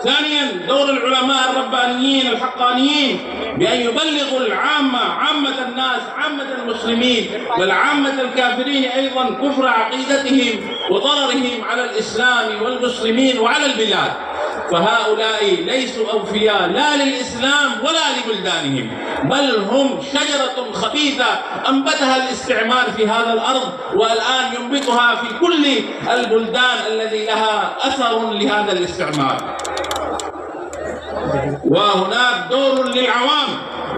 ثانيا دور العلماء الربانيين الحقانيين بأن يبلغوا العامة، عامة الناس، عامة المسلمين، بل عامة الكافرين أيضا كفر عقيدتهم وضررهم على الإسلام والمسلمين وعلى البلاد. فهؤلاء ليسوا أوفياء لا للإسلام ولا لبلدانهم، بل هم شجرة خبيثة أنبتها الاستعمار في هذا الأرض، والآن ينبتها في كل البلدان الذي لها أثر لهذا الاستعمار. وهناك دور للعوام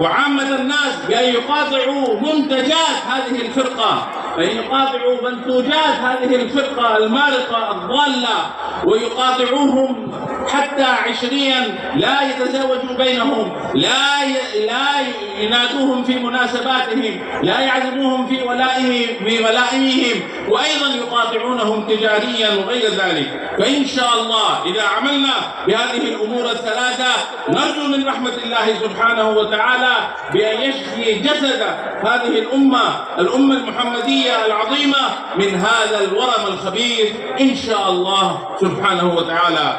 وعامة الناس بأن يقاطعوا منتجات هذه الفرقة، بأن يقاطعوا منتوجات هذه الفرقة المارقة الضالة، ويقاطعوهم حتى عشريا لا يتزوجوا بينهم، لا ينادوهم في مناسباتهم، لا يعزموهم في ولائمهم، وأيضا يقاطعونهم تجاريا وغير ذلك. فإن شاء الله إذا عملنا بهذه الأمور الثلاثة نرجو من رحمة الله سبحانه وتعالى بأن يشفي جسد هذه الأمة المحمدية العظيمة من هذا الورم الخبيث إن شاء الله سبحانه وتعالى.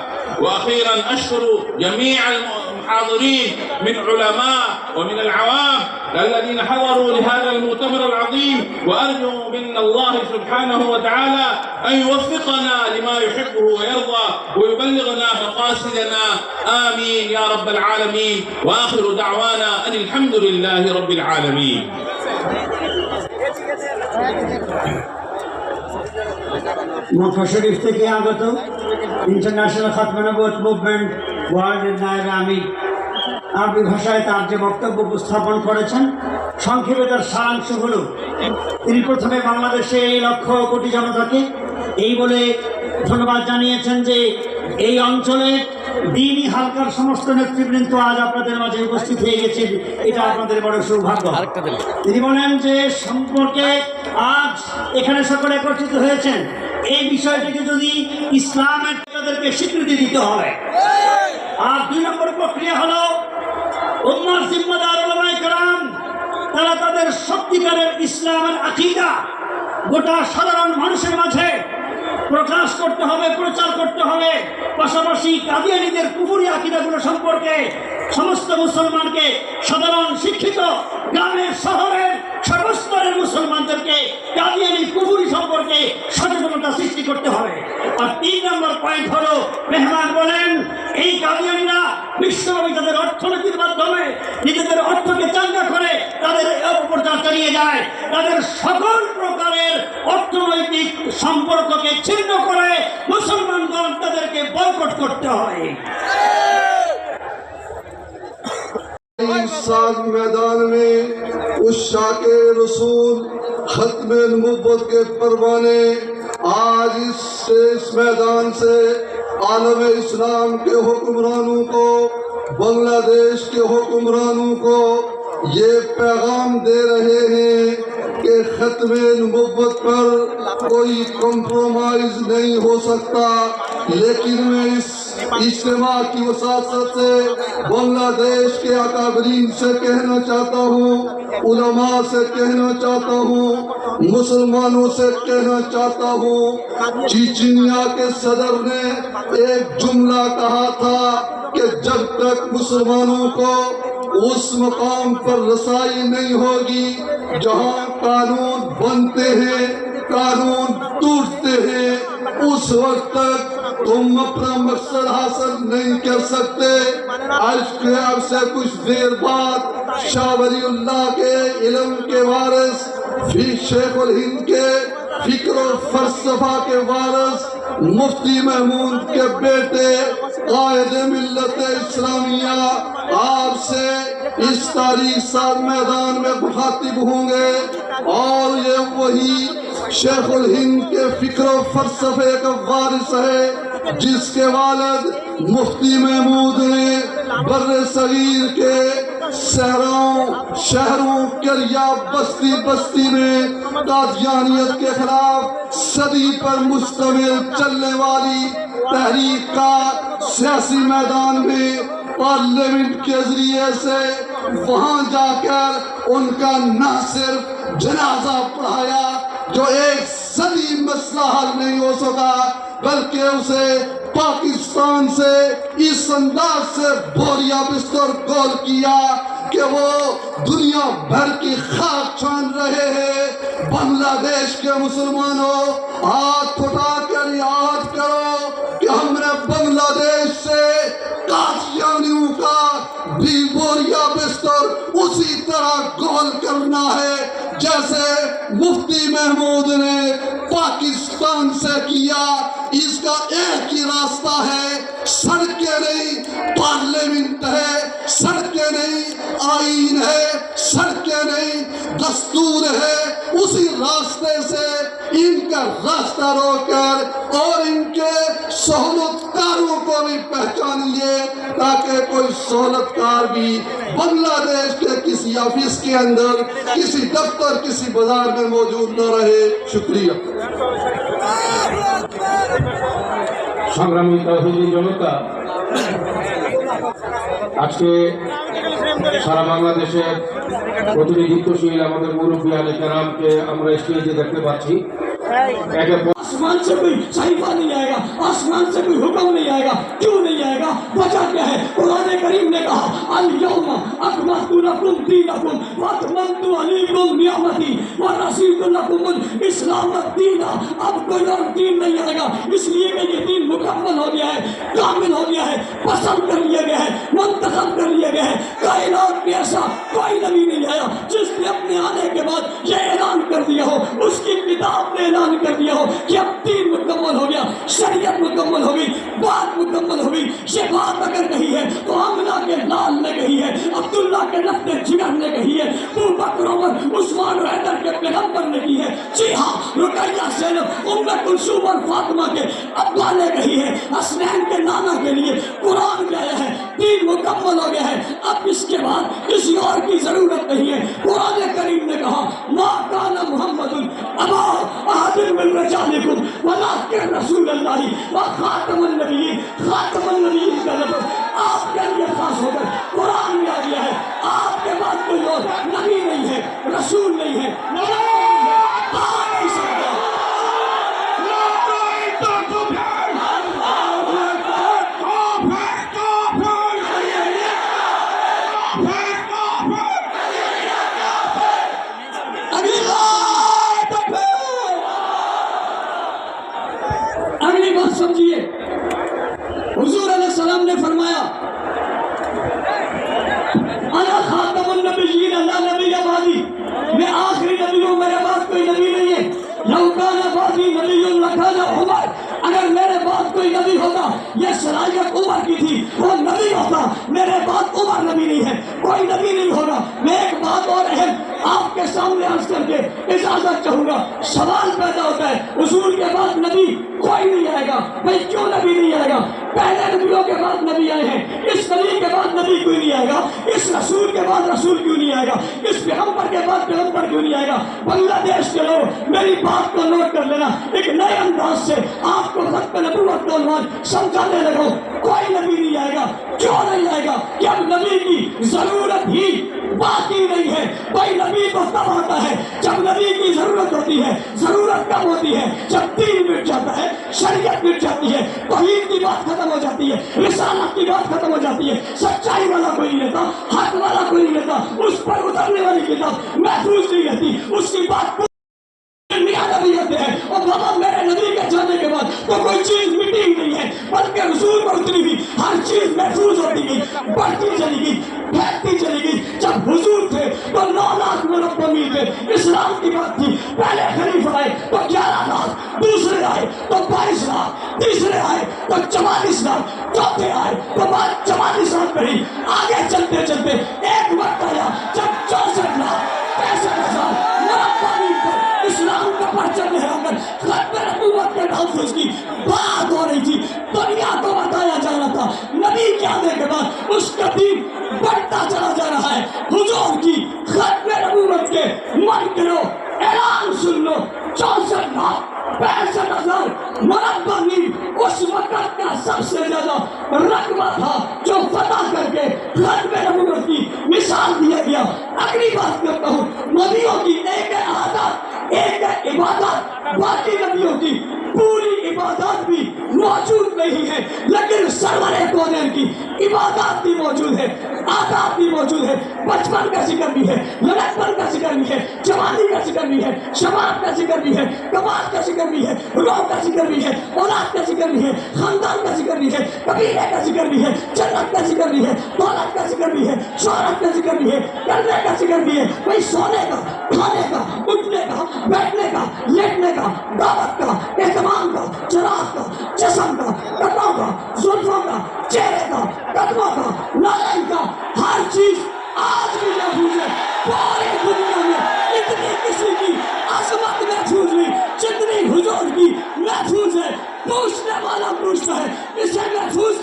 وأخيرا أشكر جميع المحاضرين من علماء ومن العوام الذين حضروا لهذا المؤتمر العظيم، وأرجو من الله سبحانه وتعالى أن يوفقنا لما يحبه ويرضى ويبلغنا مقاصدنا، آمين يا رب العالمين. وآخر دعوانا أن الحمد لله رب العالمين. মক্কা শরীফ থেকে আগত ইন্টারন্যাশনাল খাতমে নবুয়ত মুভমেন্ট ওয়ার্ল্ডের নায়েবে আমির আরবি ভাষায় তার যে বক্তব্য উপস্থাপন করেছেন, সংক্ষেপে তার সারাংশ হল, তিনি প্রথমে বাংলাদেশে এই 1,00,000 কোটি জনতাকে এই বলে ধন্যবাদ জানিয়েছেন যে এই অঞ্চলের দিনই হালকার সমস্ত নেতৃবৃন্দ আজ আপনাদের মাঝে উপস্থিত হয়ে গেছেন, এটা আপনাদের বড় সৌভাগ্য। তিনি বলেন যে সম্পর্কে আজ এখানে সকলে একত্রিত হয়েছেন, এই বিষয়টিকে যদি ইসলামের তাদেরকে স্বীকৃতি দিতে হবে। আর 2 নম্বর প্রক্রিয়া হলো উম্মার জিম্মাদার উলামায়ে কেরাম তারা তাদের সত্যিকারের ইসলামের আকীদা গোটা সাধারণ মানুষের মাঝে প্রকাশ করতে হবে, প্রচার করতে হবে। পাশাপাশি কাদিয়ানীদের কুফরি আকীদাগুলো সম্পর্কে সমস্ত মুসলমানকে, সাধারণ শিক্ষিত গ্রামের শহরের সর্বস্তরের মুসলমানদেরকে কাদিয়ানী কুফরি সম্পর্কে সচেতনতা সৃষ্টি করতে হবে। আর 3 নম্বর পয়েন্ট হলো, মেহমান বলেন এই কাদিয়ানীরা বিশ্বব্যাপী তাদের অর্থনীতির মাধ্যমে নিজেদের অর্থকে চাঙ্গা করে তাদের অপপ্রচার চালিয়ে যায়, তাদের সকল প্রকারের অর্থনৈতিক সম্পর্ককে ছিন্ন করে মুসলমানগণ তাদেরকে বয়কট করতে হয়। साज मैदान में उस शाके रसूल खत्मे नबुव्वत के परवाने आज इस मैदान से आलम इस्लाम के हुक्मरानों को, बांग्लादेश के हुक्मरानों को ये पैगाम दे रहे हैं कि खत्मे नबुव्वत पर कोई कॉम्प्रोमाइज नहीं हो सकता। लेकिन मैं इस इज्तिमा की वसात से बांग्लादेश के अकाबरीन से कहना चाहता हूँ, उलमा से कहना चाहता हूँ, मुसलमानों से कहना चाहता हूँ, चीचिनिया के सदर ने एक जुमला कहा था कि जब तक मुसलमानों को उस मकाम पर रसाई नहीं होगी जहाँ कानून बनते हैं, कानून टूटते हैं, उस वक्त तक तुम अपना मकसद हासिल नहीं कर सकते। आज के आपसे कुछ देर बाद शाह वलीउल्लाह के इल्म के वारिस, शेखुल हिंद के फिक्र और फलसफा के वारिस, मुफ्ती महमूद के बेटे कायद मिल्लत इस्लामिया आपसे इस तारीख साल मैदान में मुखातिब होंगे। और ये वही शेखुल हिंद के फिक्र और फलसफे का वारिस है जिसके वालिद मुफ्ती महमूद ने बर्रे सगीर के शहरों करिया बस्ती बस्ती में कादियानियत के खिलाफ सदी पर मुश्तमिल चलने वाली तहरीक का सियासी मैदान में पार्लियामेंट के जरिए से वहां जाकर उनका न सिर्फ जनाजा पढ़ाया जो एक सदी मसला हल नहीं हो सका, बल्कि उसे पाकिस्तान से इस अंदाज से बोरिया बिस्तर गोल किया कि वो दुनिया भर की खाक छान रहे हैं। बांग्लादेश के मुसलमानों, हाथ उठाकर याद करो कि हमने बांग्लादेश से कादियानियों का भी बोरिया बिस्तर उसी तरह गोल करना है जैसे मुफ्ती महमूद ने पाकिस्तान से किया। इसका एक ही रास्ता है, सड़कें नहीं पार्लियामेंट है, सड़कें नहीं आईन है, सड़कें नहीं दस्तूर है। उसी रास्ते से इनका रास्ता रोककर और इनके सहूलतकारों को भी पहचानिए ताकि कोई सहूलतकार भी बांग्लादेश के किसी ऑफिस के अंदर, किसी दफ्तर, किसी बाजार में मौजूद न रहे। शुक्रिया। সংগ্রামী তাওহীদি জনতা, আজকে সারা বাংলাদেশের প্রতিনিধিত্বশীল আমাদের মুরব্বী আলী কেরামকে আমরা স্টেজে দেখতে পাচ্ছি। आसमान से कोई सहीफा नहीं आएगा, आसमान से कोई हुक्म नहीं आएगा। क्यों नहीं आएगा? वजह क्या है? कुरान करीम ने कहा अल यौमा अकमलतु लकुम दीनकुम व अतममतु अलैकुम निअमती व रसीतु लकुमुल इस्लाम दीना। अब कोई और दीन नहीं आएगा, इसलिए कि ये दीन मुकम्मल हो गया है, कामिल हो गया है, पसंद कर लिया गया है, मुंतखब कर लिया गया है। कायनात में ऐसा कोई नबी नहीं आया जिसने अपने आने के बाद ये ऐलान कर दिया हो, उसकी किताब ने ऐलान कर दिया हो कि अब दीन मुकम्मल हो गया, शरीयत मुकम्मल हो गई, बात मुकम्मल हो गई। ये बात अगर कही है तो आमिना के लाल ने कही है, अब्दुल्ला के लफ्ते जिगर ने कही है, अबू बकर उमर उस्मान और हैदर के पैगंबर ने की है। जी हाँ, रुकैया ज़ैनब उम्मे कुलसूम और फातिमा के अब्बा ने कही है। हसनैन के नाना के लिए कुरान में आया है, दीन मुकम्मल हो गया है, अब इसके बाद किसी और की जरूरत नहीं है। कुरान करीम ने कहा मा काना मुहम्मदुन अबा अहदिन मिन रिजालिकुम वलाकिन रसूलुल्लाह व खातमुन नबिय्यीन। खातमुन नबिय्यीन का लफ्ज़ आपके लिए खास होकर कुरान में आ गया है। आपके बाद कोई और नबी नहीं है, रसूल नहीं है, नबी नहीं है, आ नहीं सकता। अगली बात समझिए, हुजूर अलैहिस्सलाम ने फरमाया अना खातमुन नबिय्यीन ला नबिय्य बादी, मैं आखिरी नबी हूँ, मेरे बाद कोई नबी नहीं है। लौ काना बादी नबिय्युन लकाना उमर, अगर मेरे बाद कोई नबी होता, ये सलाहियत उमर की थी, वो नबी होता। मेरे बाद उमर नबी नहीं है, कोई नबी नहीं होगा। मैं एक बात और अहम आपके सामने अर्ज करके इजाजत चाहूंगा। सवाल पैदा होता है हुजूर के बाद नबी कोई नहीं आएगा, भाई क्यों नबी नहीं आएगा? पहले नबियों के बाद नबी आए हैं, इस नबी के बाद नबी क्यों नहीं आएगा? इस रसूल के बाद रसूल क्यों नहीं आएगा? इस पैगंबर के बाद पैगंबर क्यों नहीं आएगा? बांग्लादेश के लोग मेरी बात को नोट कर लेना, एक नए अंदाज से आपको खत्म नबूवत का उन्वान समझाने लगो। कोई नबी नहीं आएगा। क्यों नहीं आएगा? कि अब नबी की जरूरत ही बाकी नहीं है। भाई नबी तो तब आता है जब नबी की जरूरत होती है। जरूरत कब होती है? जब दीन मिट जाता है, शरीयत मिट जाती है, तौहीद की बात खत्म हो जाती है, रिसालत की बात खत्म हो जाती है, सच्चाई वाला कोई नहीं रहता, हक वाला कोई नहीं रहता, उस पर उतरने वाली किताब महफूज नहीं रहती, उसकी बात नबी होते हैं। और बाबा मेरे नबी के जाने के बाद तो कोई चीज मिटी ही नहीं है, बल्कि रसूल पर उतरी हुई हर चीज महफूज होती गई, बढ़ती चली गई, फैलती चली गई। जब हुजूर थे तो 9 लाख मुरब्बी थे, इस्लाम की बात थी। पहले खलीफा आए तो 11 लाख, दूसरे आए तो 22 लाख, तीसरे आए तो 44 लाख, चौथे आए तो 44 लाख नहीं। आगे चलते चलते एक वक्त आया जब 64 लाख 65,000 मुरब्बी पर इस्लाम का परचम लहराकर खत्म नबूवत के तहफ़्फ़ुज़ की बात हो रही थी। तो बाद उसका दीन बढ़ता चला जा रहा है। हुजूर की खत्म नबूवत के मन करो ऐलान सुन लो, 64,65,000 मुरब्बा मील उस वक्त का सबसे ज्यादा रकबा था जो फतह करके खत्म नबूवत की मिसाल दिया गया। अगली बात करता हूँ, नबियों की एक है आदत, एक है इबादत, बाकी नबियों की पूरी इबादत भी मौजूद नहीं है, लेकिन सरवरे कौनैन की इबादत भी मौजूद है, आदात भी मौजूद है। बचपन का जिक्र भी है, लड़कपन का जिक्र भी है, जवानी का जिक्र भी है, शबाब का जिक्र भी है, कमाल का जिक्र भी है, रोह का जिक्र भी है, औलाद का जिक्र भी है, खानदान का जिक्र भी है, कबीले का जिक्र भी है, जन्नत का जिक्र भी है, दौलत का जिक्र भी है, शोहरत का जिक्र भी है, करने का जिक्र भी है। भाई सोने का, खाने का, उठने का, बैठने का, लेटने का, दावत का, एहतमाम का, चराग का, चश्म का, कपड़ों का, जुल्फों का, चेहरे का, कदमों का, नारायण का, हर चीज आज भी महफूज है। पूरी दुनिया में इतनी किसी की अजमत महफूज नहीं जितनी हुजूर की महफूज है। पूछने वाला पूछता है, इसे महफूज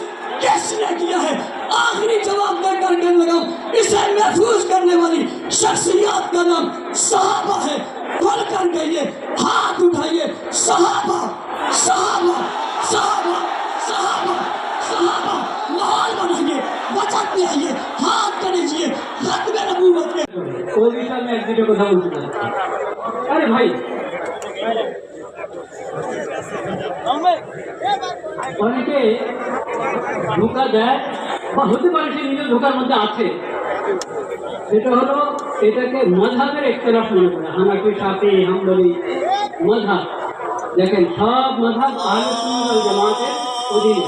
किसने किया है? आखिरी जवाब देकर कहने लगा, इसे महफूज करने वाली शख्सियत का नाम सहाबा है। खोल कर कहिए, हाथ उठाइए, सहाबा, सहाबा, सहाबा, सहाबा, सहाबा। माहौल बनाइए, वचन में आइए, हाथ करीजिए, खत्म नबूवत के ওই বিষয়ে আমি এক দুটো কথা বলতে চাই। আরে ভাই, অনেকে ধোকা দেয় বা হতে পারে সে নিজের ধোকার মধ্যে আছে, সেটা হলো এটাকে মযহাবের ইখতিলাফ মনে করে। হানাফি, শাফি, হাম্বলি মযহাব, দেখেন সব মযহাব আহলে সুন্নাত ওয়াল জামাতের অধীনে।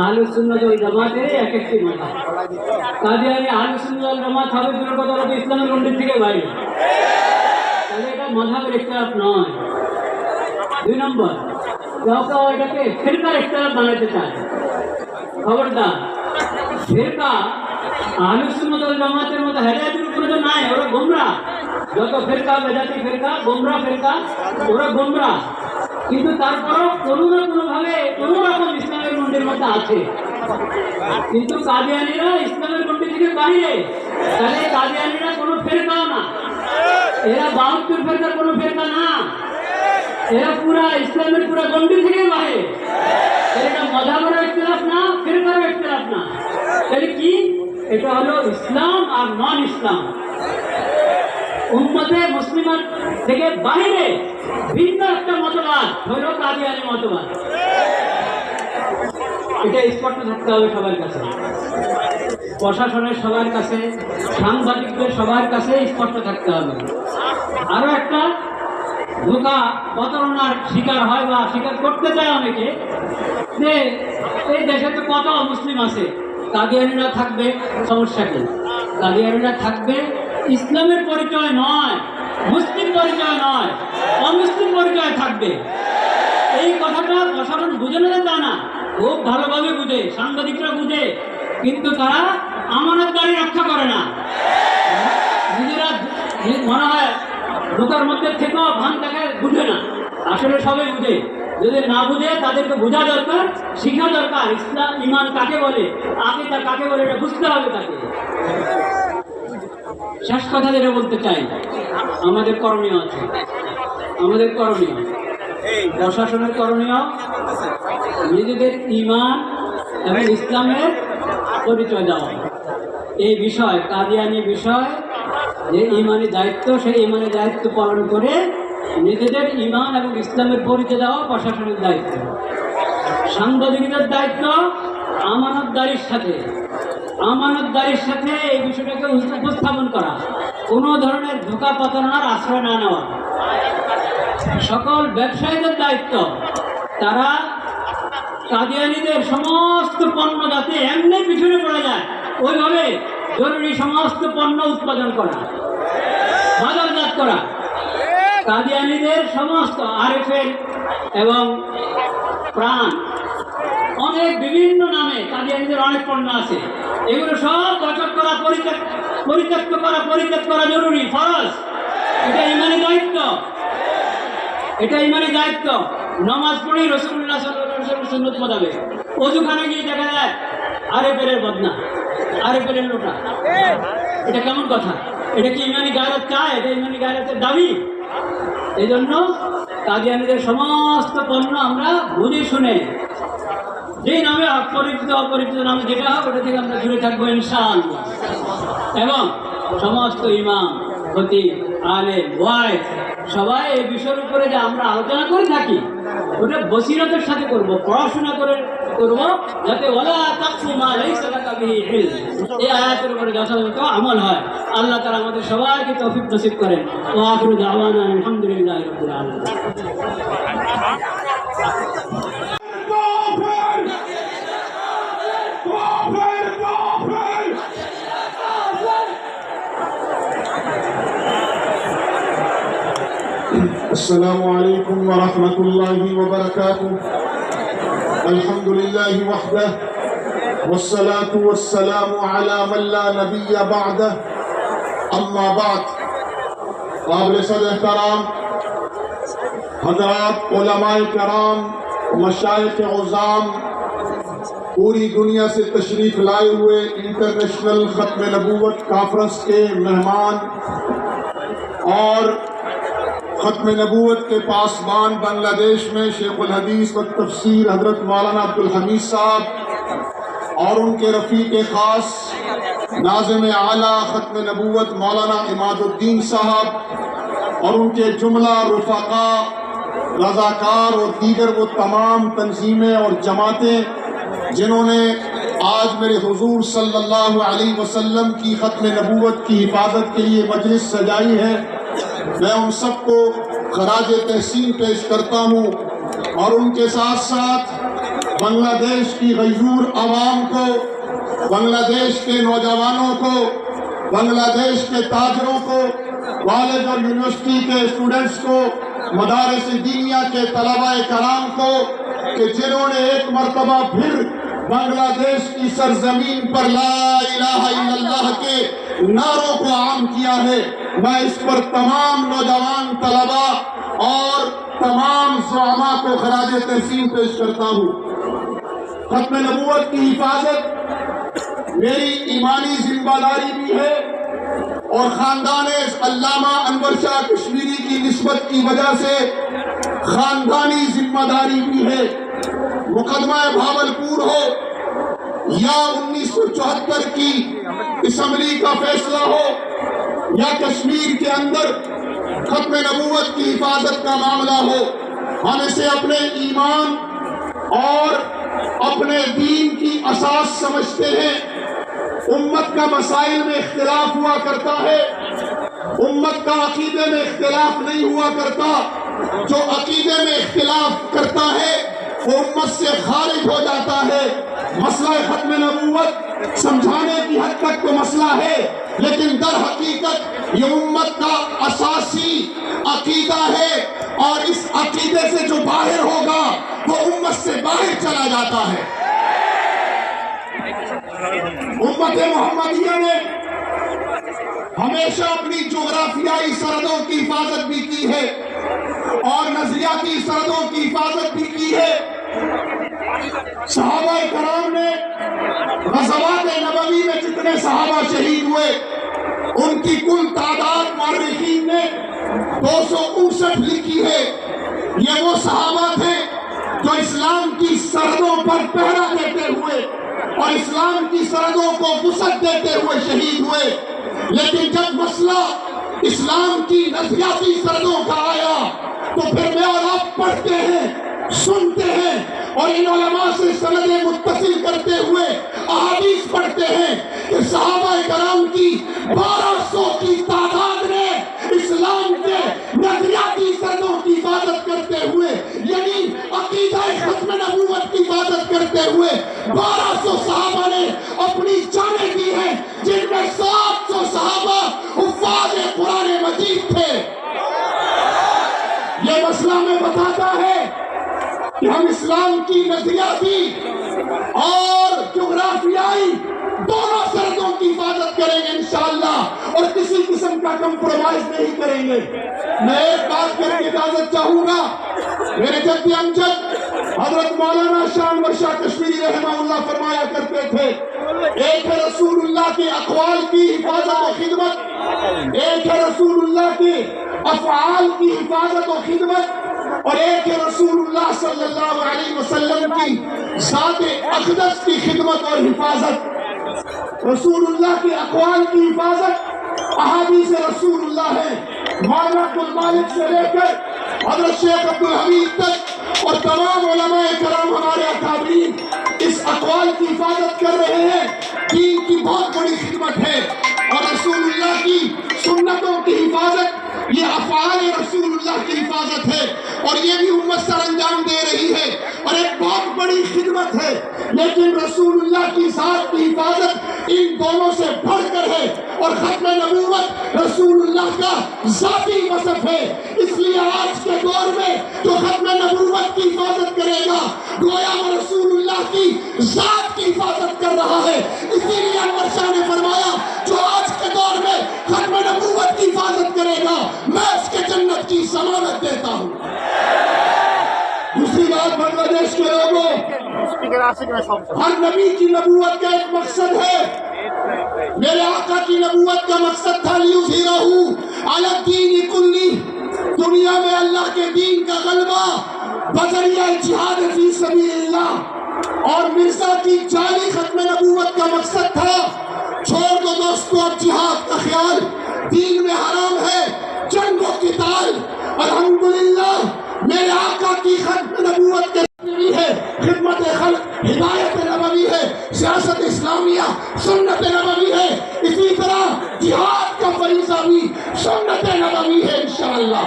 আহলে সুন্নাত ওয়াল জামাতের এক একটি মযহাব। কাদিয়ানী আহলে সুন্নাত ওয়াল জামাত হবে দূরের কথা, ওরা তো ইসলামের গণ্ডির থেকে বাইরে, তাহলে এটা মযহাবের ইখতিলাফ নয়। 2 নম্বর, কেউ এটাকে ফিরকার ইখতিলাফ বানাতে চায়। খবরদার, ফিরকা আহলে সুন্নাত ওয়াল জামাতের মতো হেদায়েতের উপরে তো নাই, ওরা গোমরাহ। যত ফিরকা, বেদাতি ফিরকা, গোমরাহ ফিরকা, ওরা গোমরাহ। কিন্তু তারপরও কোনো না কোনোভাবে কোনো রকম ইসলামের গণ্ডির মধ্যে আছে। কিন্তু কাদিয়ানীরা ইসলামের গণ্ডি থেকে বাইরে, তাহলে কাদিয়ানীরা কোনো ফেরকাও না, এরা 72 ফেরকার কোনো ফেরকা না, এরা পুরা ইসলামের পুরা গণ্ডি থেকে বাইরে। এটা মযহাবের ইখতিলাফ না, ফিরকার ইখতিলাফ না, তাহলে কি? এটা হলো ইসলাম আর নন ইসলাম। উম্মতে মুসলিমান থেকে বাইরে ভিন্ন একটা মতবাদ হলো কাদিয়ানী মতবাদ। এটা স্পষ্ট থাকতে হবে সবার কাছে, প্রশাসনের সবার কাছে, সাংবাদিকদের সবার কাছে স্পষ্ট থাকতে হবে। আরো একটা ধোঁকা প্রতারণার শিকার হয় বা স্বীকার করতে চায় অনেকে, যে এই দেশে তো কত মুসলিম আছে, কাদিয়ানীরা থাকবে, সমস্যা কি? কাদিয়ানীরা থাকবে ইসলামের পরিচয় নয়, মুসলিম পরিচয় নয়, অমুসলিম পরিচয় থাকবে। এই কথাটা প্রশাসন বুঝে না, তা না, খুব ভালোভাবে বুঝে, সাংবাদিকরা বুঝে, কিন্তু তারা আমানতদারি রক্ষা করে না। নিজেরা মনে হয় ঢোকার মধ্যে থেকেও ভান দেখায়, বুঝে না। আসলে সবাই বুঝে, যদি না বুঝে তাদেরকে বোঝা দরকার, শিখা দরকার। ইসলাম ইমান কাকে বলে, আকীদা কাকে বলে, এটা বুঝতে হবে তাকে। শেষ কথা যেটা বলতে চাই, আমাদের করণীয় আছে, আমাদের করণীয়, প্রশাসনের করণীয়, নিজেদের ঈমান এবং ইসলামের পরিচয় দেওয়া। এই বিষয়, কাদিয়ানী বিষয়, যে ঈমানি দায়িত্ব, সেই ঈমানি দায়িত্ব পালন করে নিজেদের ঈমান এবং ইসলামের পরিচয় দেওয়া প্রশাসনের দায়িত্ব। সাংবাদিকদের দায়িত্ব আমানতদারির সাথে এই বিষয়টাকে উপস্থাপন করা, কোনো ধরনের ধোঁকা প্রতারণার আশ্রয় না নেওয়া। সকল ব্যবসায়ীদের দায়িত্ব, তারা কাদিয়ানীদের সমস্ত পণ্য যাতে এমনি পিছনে পড়ে যায়, ওইভাবে জরুরি সমস্ত পণ্য উৎপাদন করা, বাজারজাত করা। কাদিয়ানীদের সমস্ত আরএফএল এবং প্রাণ, অনেক বিভিন্ন নামে কাদিয়ানীদের অনেক পণ্য আছে, এগুলো সব বয়কট করা, পরিত্যাগ করা জরুরি, ফরজ। এটা ঈমানি দায়িত্ব, এটা ঈমানি দায়িত্ব। নামাজ পড়েই রাসূলুল্লাহ সাল্লাল্লাহু আলাইহি ওয়াসাল্লাম সুন্নাত মোতাবেক, ওযুখানে গিয়ে দেখা যায় আরে পেরের বদনা, আরে পেরের লোটা, এটা কেমন কথা? এটা কি ইমানি গায়রত চায়? এটা ইমানি গায়রতের দাবি? এই জন্য কাদিয়ানীদের সমস্ত পণ্য আমরা বুঝে শুনে যে নামে পরিচিত অপরিচিত নামে যেটা হোক ওটা থেকে আমরা দূরে থাকবো ইনশাআল্লাহ। এবং সমস্ত ইমাম, খতিব, আলেম, ওয়াইজ সবাই এই বিষয়ের উপরে যে আমরা আলোচনা করে থাকি ওটা বসিরতের সাথে করব, পড়াশোনা করে করব, যাতে ওয়ালা তাকফু মা লাইসা লাকা বিহি ইলম, এই আয়াতের উপরে যথাযথ আমল হয়। আল্লাহ তাআলা আমাদের সবাইকে তৌফিক নসিব করেন। ওয়া আখিরু দাওয়ানা আলহামদুলিল্লাহি রাব্বিল আলামিন। السلام عليكم ورحمة الله وبركاته. الحمد لله وحده والصلاة والسلام على من لا نبي بعده. أما بعد، قابل صدر احترام حضرات علماء کرام، مشائخ عظام، پوری دنیا سے تشریف لائے ہوئے انٹرنیشنل ختم نبوت کانفرنس کے مہمان اور ختم نبوت کے پاسبان بنگلہ دیش میں شیخ الحدیث و تفسیر حضرت مولانا عبدالحمید صاحب اور ان کے رفیق خاص ناظم اعلیٰ ختم نبوت مولانا عماد الدین صاحب اور ان کے جملہ رفقا، رضاکار اور دیگر وہ تمام تنظیمیں اور جماعتیں جنہوں نے آج میرے حضور صلی اللہ علیہ وسلم کی ختم نبوت کی حفاظت کے لیے مجلس سجائی ہے، میں ان سب کو خراج تحسین پیش کرتا ہوں اور ان کے ساتھ ساتھ بنگلہ دیش کی غیور عوام کو، بنگلہ دیش کے نوجوانوں کو، بنگلہ دیش کے تاجروں کو، کالج اور یونیورسٹی کے اسٹوڈنٹس کو، مدارس دینیہ کے طلباء کرام کو کہ جنہوں نے ایک مرتبہ پھر بنگلہ دیش کی سرزمین پر لا الہ الا اللہ کے نعروں کو عام کیا ہے، میں اس پر تمام نوجوان طلباء اور تمام زعماء کو خراج تحسین پیش کرتا ہوں۔ ختم نبوت کی حفاظت میری ایمانی ذمہ داری بھی ہے اور خاندان علامہ انور شاہ کشمیری کی نسبت کی وجہ سے خاندانی ذمہ داری بھی ہے۔ مقدمہ بھاولپور ہو یا 1974 کی اسمبلی کا فیصلہ ہو یا کشمیر کے اندر ختم نبوت کی حفاظت کا معاملہ ہو، ہم اسے اپنے ایمان اور اپنے دین کی اساس سمجھتے ہیں۔ امت کا مسائل میں اختلاف ہوا کرتا ہے، امت کا عقیدے میں اختلاف نہیں ہوا کرتا۔ جو عقیدے میں اختلاف کرتا ہے وہ امت سے خارج ہو جاتا ہے۔ مسئلہ ختم نبوت سمجھانے کی حد تک تو مسئلہ ہے، لیکن در حقیقت یہ امت کا اساسی عقیدہ ہے، اور اس عقیدے سے جو باہر ہوگا وہ امت سے باہر چلا جاتا ہے۔ امت محمدیہ نے ہمیشہ اپنی جغرافیائی سرحدوں کی حفاظت بھی کی ہے اور نظریاتی سرحدوں کی حفاظت بھی کی ہے۔ صحابہ کرام نے غزوات نبوی میں جتنے صحابہ شہید ہوئے ان کی کل تعداد مورخین نے 259 لکھی ہے۔ یہ وہ صحابہ تھے جو اسلام کی سرحدوں پر پہرا دیتے ہوئے اور اسلام کی سرحدوں کو وسعت دیتے ہوئے شہید ہوئے، لیکن جب مسئلہ اسلام کی نظریاتی سرحدوں کا آیا تو پھر میں اور آپ پڑھتے ہیں، سنتے ہیں اور ان علماء سے سندیں متصل کرتے ہوئے احادیث پڑھتے ہیں کہ صحابہ کرام کی 1200 کی تعداد نے اسلام کے نظریاتی سرحدوں کی حفاظت کرتے ہوئے، یعنی عقیدہ ختم نبوت کی حفاظت کرتے ہوئے 1200 صحابہ نے اپنی جانیں دی ہیں، جن میں 700 صحابہ حفاظ قرآن مجید تھے۔ یہ مسئلہ میں بتاتا ہے کہ ہم اسلام کی نظریاتی اور جغرافیائی دونوں سرحدوں کی حفاظت کریں گے انشاءاللہ، اور کسی قسم کا کمپرومائز نہیں کریں گے۔ میں ایک بات کر کے اجازت چاہوں گا، میرے جد امجد حضرت مولانا شاہ احمد شاہ کشمیری رحمہ فرمایا کرتے تھے ایک ہے رسول اللہ کے اقوال کی حفاظت و خدمت، ایک ہے رسول اللہ کے افعال کی حفاظت و خدمت، اور ایک ہے رسول اللہ صلی اللہ علیہ وسلم کی ذات اقدس کی خدمت اور حفاظت۔ رسول اللہ کے اقوال کی حفاظت احادیث رسول اللہ ہے، مولانا عبد المالک سے لے کر حضرت شیخ عبدالحمید تک اور تمام علماء کرام ہمارے اکابرین اس اقوال کی حفاظت کر رہے ہیں۔ دین کی بہت بڑی خدمت ہے، اور رسول اللہ کی سنتوں کی حفاظت یہ افعال رسول اللہ کی حفاظت ہے، اور یہ بھی امت سر انجام دے رہی ہے اور ایک بہت بڑی خدمت ہے۔ لیکن رسول اللہ کی ذات کی حفاظت ان دونوں سے بڑھ کر ہے، اور ختم نبوت رسول اللہ کا ذاتی وصف ہے۔ اس لیے آج کے دور میں جو ختم نبوت کی حفاظت کرے گا گویا وہ رسول اللہ کی ذات کی حفاظت کر رہا ہے۔ اسی لیے انور شاہ نے فرمایا جو آج کے دور میں ختم نبوت کی حفاظت کرے گا میں اس کے جنت کی ضمانت دیتا ہوں۔ دوسری بات، بنگلہ دیش کے لوگوں، ہر نبی کی نبوت کا ایک مقصد ہے۔ میرے آقا کی نبوت کا مقصد تھا لیظہرہ علی الدین کلہ، دنیا میں اللہ کے دین کا غلبہ بذریعہ جہاد فی سبیل اللہ۔ اور مرزا کی جعلی ختم نبوت کا مقصد تھا چھوڑ دو دوستو اب جہاد کا خیال، دین میں حرام ہے جنگ و قتال۔ الحمدللہ میرے آقا کی ختم نبوت کے ہے خدمت خلق، ہدایت نبوی ہے، سیاست اسلامیہ سنت نبوی ہے، اسی طرح جہاد کا فریضہ بھی سنت نبوی ہے انشاءاللہ۔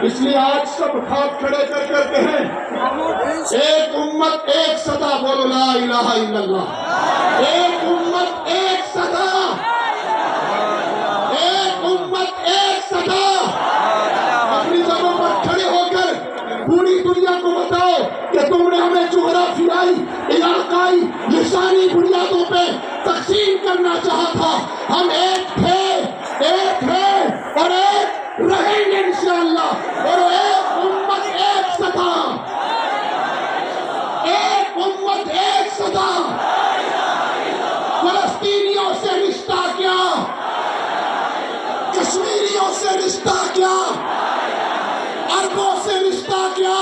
اس لیے آج سب ہاتھ کھڑے کر کر کہیں ایک امت ایک صدا، بولو لا الہ الا اللہ۔ ایک امت ایک صدا، ایک امت ایک صدا۔ اپنی جگہوں پر کھڑے ہو کر پوری دنیا کو بتاؤ کہ تم نے ہمیں جغرافیائی علاقائی لسانی بنیادوں پہ تقسیم کرنا چاہا تھا، ہم ایک تھے اور ایک رہیں گے انشاءاللہ، اور ایک امت ایک صدا، ایک امت ایک صدا۔ فلسطینیوں سے رشتہ کیا، کشمیریوں سے رشتہ کیا، عربوں سے رشتہ کیا،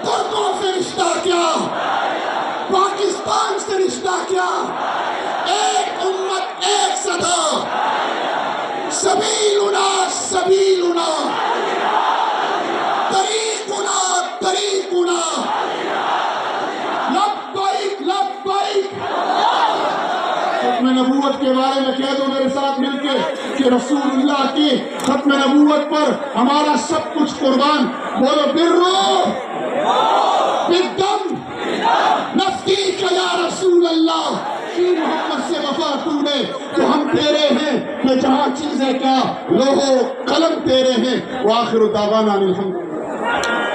ترکوں سے رشتہ کیا، پاکستان سے رشتہ کیا، ایک امت ایک صدا۔ سبیلنا سبیلنا، طریقنا طریقنا، لبیک لبیک۔ ختم نبوت کے بارے میں کہہ دو میرے ساتھ مل کے کہ رسول اللہ کی ختم نبوت پر ہمارا سب کچھ قربان، بولو بالروح بالدم نفدیک یا رسول اللہ۔ محمد سے وفا تو نے تو ہم تیرے ہیں، کہ جہاں چیزیں کیا لوہو قلم تیرے ہیں۔ وآخر دعوانا الحمدللہ۔